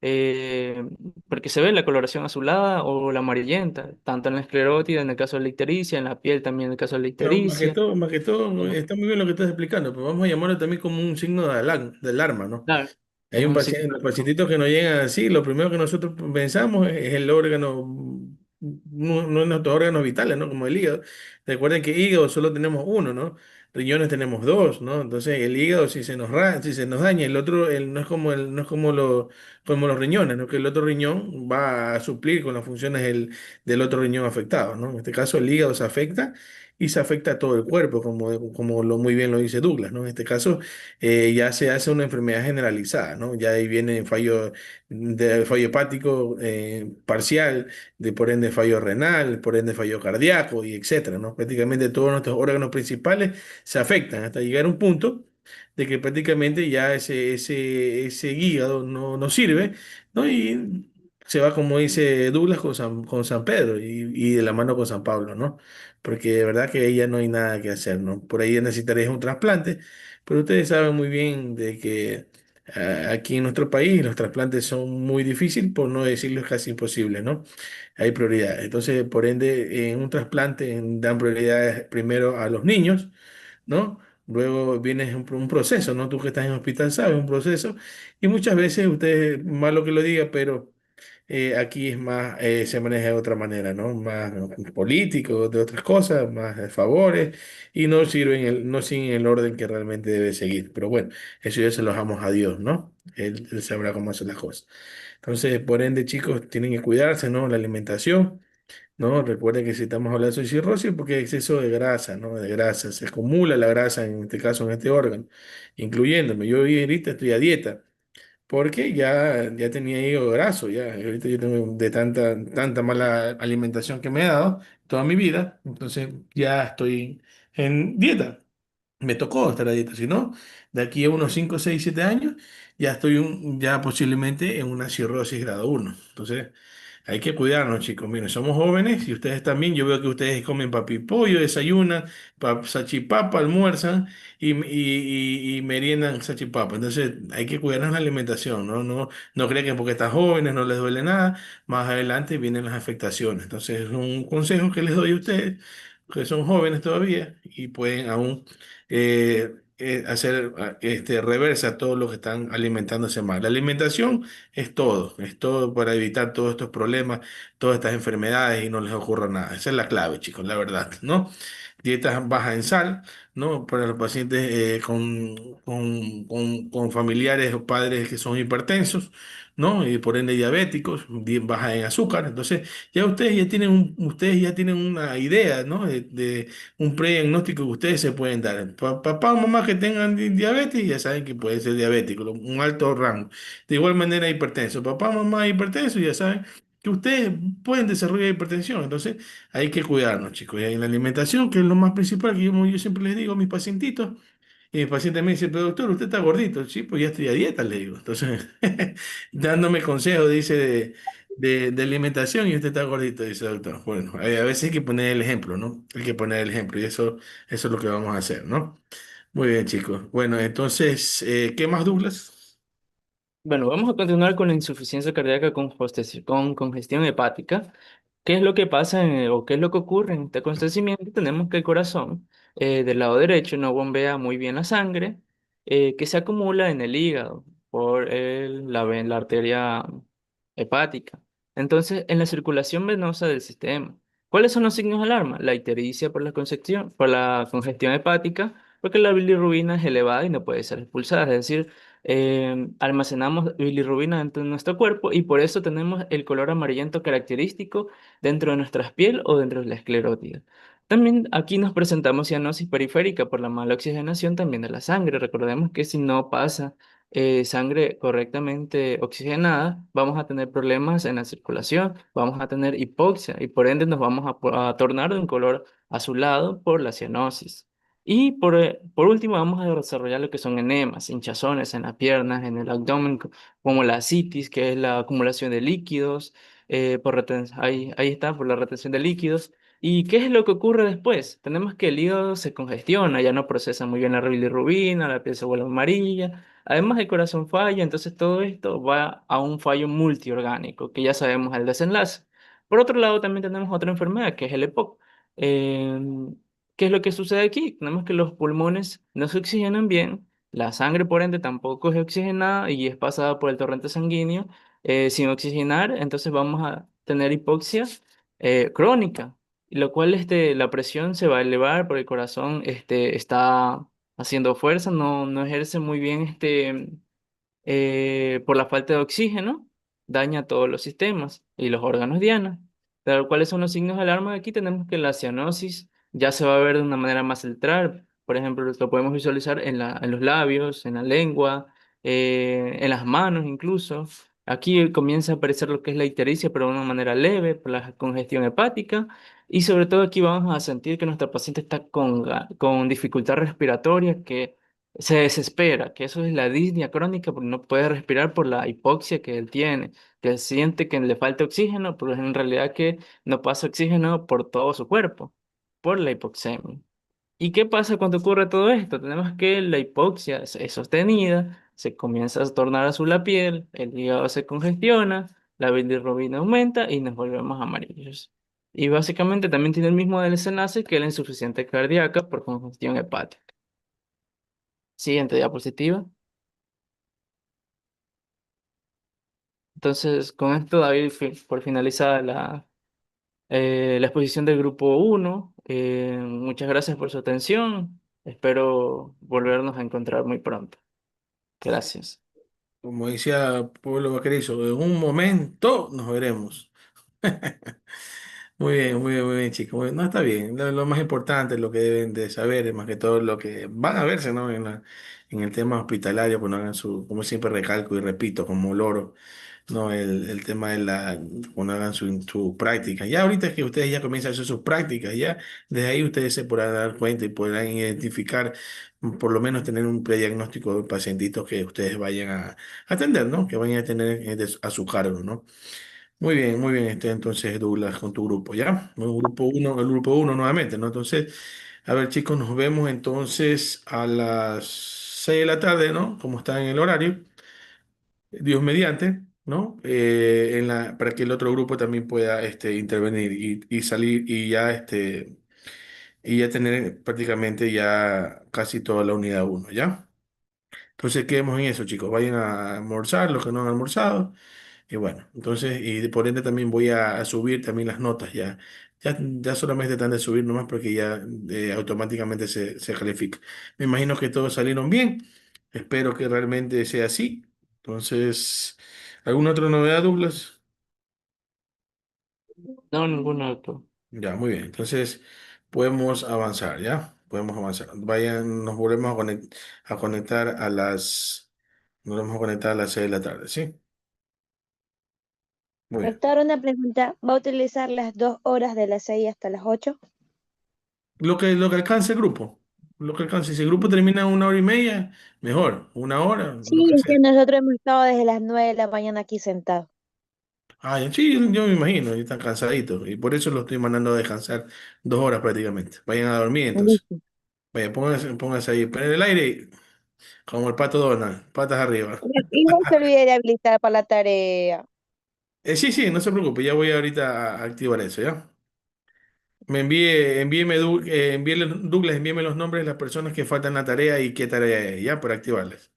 eh, porque se ve la coloración azulada o la amarillenta, tanto en la esclerótida, en el caso de la ictericia, en la piel también en el caso de la Pero ictericia. más que todo, ¿No? está muy bien lo que estás explicando, pero vamos a llamarlo también como un signo de alarma, ¿no? Claro, es Hay un un paciente, signo. los pacientitos que nos llegan así, lo primero que nosotros pensamos es el órgano, no es nuestros órganos vitales, ¿no? Como el hígado. Recuerden que hígado solo tenemos uno, ¿no? Riñones tenemos dos, ¿no? Entonces el hígado si se nos daña, el otro no es como no es como los riñones, ¿no? Que el otro riñón va a suplir con las funciones del otro riñón afectado, ¿no? En este caso el hígado se afecta y se afecta a todo el cuerpo, como muy bien lo dice Douglas, ¿no? En este caso ya se hace una enfermedad generalizada, ¿no? Ya ahí viene fallo hepático parcial, de por ende fallo renal, por ende fallo cardíaco y etcétera, ¿no? Prácticamente todos nuestros órganos principales se afectan hasta llegar a un punto de que prácticamente ya ese hígado no sirve, ¿no? Y se va, como dice Douglas, con San Pedro y de la mano con San Pablo, ¿no? Porque de verdad que ahí ya no hay nada que hacer, ¿no? Por ahí necesitarías un trasplante, pero ustedes saben muy bien de que aquí en nuestro país los trasplantes son muy difíciles, por no decirlo casi imposibles, ¿no? Hay prioridades. Entonces, por ende, en un trasplante dan prioridades primero a los niños, ¿no? luego viene un proceso, ¿no? Tú que estás en hospital sabes, un proceso, y muchas veces usted, malo que lo diga, pero aquí es más, se maneja de otra manera, ¿no? Más político, de otras cosas, más de favores, y no sirven no siguen el orden que realmente debe seguir. Pero bueno, eso ya se lo dejamos a Dios, ¿no? Él sabrá cómo hacer las cosas. Entonces, por ende, chicos, tienen que cuidarse, ¿no? La alimentación, ¿no? Recuerden que si estamos hablando de cirrosis, porque hay exceso de grasa, ¿no? De grasa, se acumula la grasa, en este caso, en este órgano, incluyéndome. Yo hoy ahorita estoy a dieta porque ya tenía hígado graso, ya. Ahorita yo tengo de tanta mala alimentación que me he dado toda mi vida, entonces ya estoy en dieta. Me tocó estar a dieta, si no, de aquí a unos 5 6 7 años, ya estoy ya posiblemente en una cirrosis grado uno. Entonces, hay que cuidarnos, chicos. Miren, somos jóvenes y ustedes también. Yo veo que ustedes comen papipollo, desayunan, salchipapa, almuerzan y meriendan salchipapa. Entonces, hay que cuidarnos la alimentación, ¿no? No crean que porque están jóvenes no les duele nada. Más adelante vienen las afectaciones. Entonces, es un consejo que les doy a ustedes, que son jóvenes todavía y pueden aún hacer reversa todo lo que están alimentándose mal. La alimentación es todo para evitar todos estos problemas, todas estas enfermedades y no les ocurra nada. Esa es la clave, chicos, la verdad, ¿no? Dietas bajas en sal, ¿no? Para los pacientes con familiares o padres que son hipertensos, ¿no? Y por ende diabéticos, baja en azúcar. Entonces, ya ustedes ya tienen una idea, ¿no? De un prediagnóstico que ustedes se pueden dar. Papá o mamá que tengan diabetes, ya saben que puede ser diabético, un alto rango. De igual manera, hipertenso. Papá, mamá, hipertenso, ya saben que ustedes pueden desarrollar hipertensión. Entonces, hay que cuidarnos, chicos. Y en la alimentación, que es lo más principal que yo siempre les digo a mis pacientitos, y mi paciente me dice, pero doctor, usted está gordito. Sí, pues ya estoy a dieta, le digo. Entonces, dándome consejos, dice, de alimentación y usted está gordito, dice el doctor. Bueno, a veces hay que poner el ejemplo, ¿no? Hay que poner el ejemplo y eso es lo que vamos a hacer, ¿no? Muy bien, chicos. Bueno, entonces, ¿qué más, Douglas? Bueno, vamos a continuar con la insuficiencia cardíaca con congestión hepática. ¿Qué es lo que pasa o qué es lo que ocurre en este acontecimiento? Tenemos que el corazón del lado derecho no bombea muy bien la sangre que se acumula en el hígado por la arteria hepática. Entonces, en la circulación venosa del sistema. ¿Cuáles son los signos de alarma? La ictericia por la congestión hepática, porque la bilirrubina es elevada y no puede ser expulsada. Es decir, almacenamos bilirrubina dentro de nuestro cuerpo y por eso tenemos el color amarillento característico dentro de nuestra piel o dentro de la esclerótida. También aquí nos presentamos cianosis periférica por la mala oxigenación también de la sangre. Recordemos que si no pasa sangre correctamente oxigenada, vamos a tener problemas en la circulación, vamos a tener hipoxia y por ende nos vamos a tornar de un color azulado por la cianosis. Y por último vamos a desarrollar lo que son enemas, hinchazones en las piernas, en el abdomen, como la ascitis, que es la acumulación de líquidos, ahí está, por la retención de líquidos. ¿Y qué es lo que ocurre después? Tenemos que el hígado se congestiona, ya no procesa muy bien la bilirrubina, la piel se vuelve amarilla, además el corazón falla, entonces todo esto va a un fallo multiorgánico, que ya sabemos el desenlace. Por otro lado, también tenemos otra enfermedad, que es el EPOC. ¿Qué es lo que sucede aquí? Tenemos que los pulmones no se oxigenan bien, la sangre por ende tampoco es oxigenada y es pasada por el torrente sanguíneo sin oxigenar, entonces vamos a tener hipoxia crónica, y lo cual la presión se va a elevar porque el corazón está haciendo fuerza, no ejerce muy bien por la falta de oxígeno, daña todos los sistemas y los órganos diana. Pero, ¿cuáles son los signos de alarma? Aquí tenemos que la cianosis ya se va a ver de una manera más central. Por ejemplo, lo podemos visualizar en los labios, en la lengua, en las manos incluso. Aquí comienza a aparecer lo que es la ictericia, pero de una manera leve, por la congestión hepática. Y sobre todo aquí vamos a sentir que nuestra paciente está con dificultad respiratoria, que se desespera, que eso es la disnea crónica porque no puede respirar por la hipoxia que él tiene, que siente que le falta oxígeno, pero en realidad que no pasa oxígeno por todo su cuerpo, por la hipoxemia. ¿Y qué pasa cuando ocurre todo esto? Tenemos que la hipoxia es sostenida, se comienza a tornar azul la piel, el hígado se congestiona, la bilirrubina aumenta y nos volvemos amarillos. Y básicamente también tiene el mismo desenlace que la insuficiencia cardíaca por congestión hepática. Siguiente diapositiva. Entonces, con esto, David, por finalizada la exposición del grupo uno. Muchas gracias por su atención. Espero volvernos a encontrar muy pronto. Gracias. Como decía Pueblo Vaquerizo, en un momento nos veremos. Muy bien, muy bien, muy bien, chicos. No, está bien. Lo más importante, lo que deben de saber, es más que todo lo que van a verse, ¿no? En el tema hospitalario, pues no hagan su, como siempre recalco y repito, como loro, ¿no? El tema de cuando hagan su práctica. Ya ahorita es que ustedes ya comienzan a hacer sus prácticas, ya desde ahí ustedes se podrán dar cuenta y podrán identificar, por lo menos tener un prediagnóstico de pacientitos que ustedes vayan a atender, ¿no? Que vayan a tener a su cargo, ¿no? Muy bien, entonces Douglas con tu grupo, ¿ya? El grupo uno nuevamente, ¿no? Entonces, a ver chicos, nos vemos entonces a las 6 de la tarde, ¿no? Como está en el horario, Dios mediante, ¿no? Para que el otro grupo también pueda intervenir y salir y ya tener prácticamente ya casi toda la unidad uno, ¿ya? Entonces quedemos en eso, chicos. Vayan a almorzar, los que no han almorzado. Y bueno, entonces, y por ende también voy a subir también las notas ya. Ya solamente están de subir nomás porque ya automáticamente se califica. Me imagino que todos salieron bien. Espero que realmente sea así. Entonces, ¿alguna otra novedad, Douglas? No, ningún otro. Ya, muy bien. Entonces, podemos avanzar, ¿ya? Podemos avanzar. Vayan, a conectar nos vamos a conectar a las 6 de la tarde, ¿sí? Muy bien. Rector, una pregunta. ¿Va a utilizar las 2 horas de las 6 hasta las 8? Lo que alcance el grupo. Lo que alcance. Si el grupo termina en 1 hora y media, mejor. 1 hora, lo Sí, que es sea. que nosotros hemos estado desde las 9 de la mañana aquí sentados. Ah, sí, yo me imagino, y están cansaditos. Y por eso lo estoy mandando a descansar 2 horas prácticamente. Vayan a dormir entonces. Listo. Vaya, pónganse ahí. Pero el aire, como el pato Donald, patas arriba. Y no se olvide de habilitar para la tarea. Sí, sí, no se preocupe. Ya voy ahorita a activar eso, ¿ya? Douglas, envíeme los nombres de las personas que faltan la tarea y qué tarea es, ¿ya? Para activarles.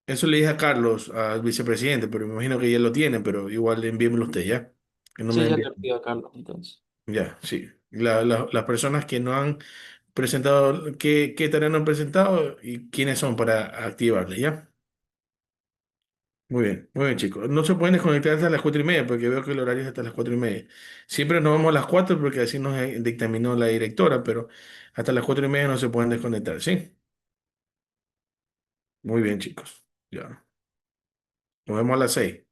Eso le dije a Carlos, al vicepresidente, pero me imagino que ya lo tiene, pero igual envíemelo usted, ¿ya? Que no me Sí, lo ya le envíe. pido a Carlos, entonces. Ya, sí. Las personas que no han presentado, ¿qué tarea no han presentado y quiénes son para activarle, ¿ya? Muy bien, chicos. No se pueden desconectar hasta las 4:30 porque veo que el horario es hasta las 4:30. Siempre nos vamos a las 4 porque así nos dictaminó la directora, pero hasta las 4:30 no se pueden desconectar, ¿sí? Muy bien, chicos. Ya. Nos vemos a las 6.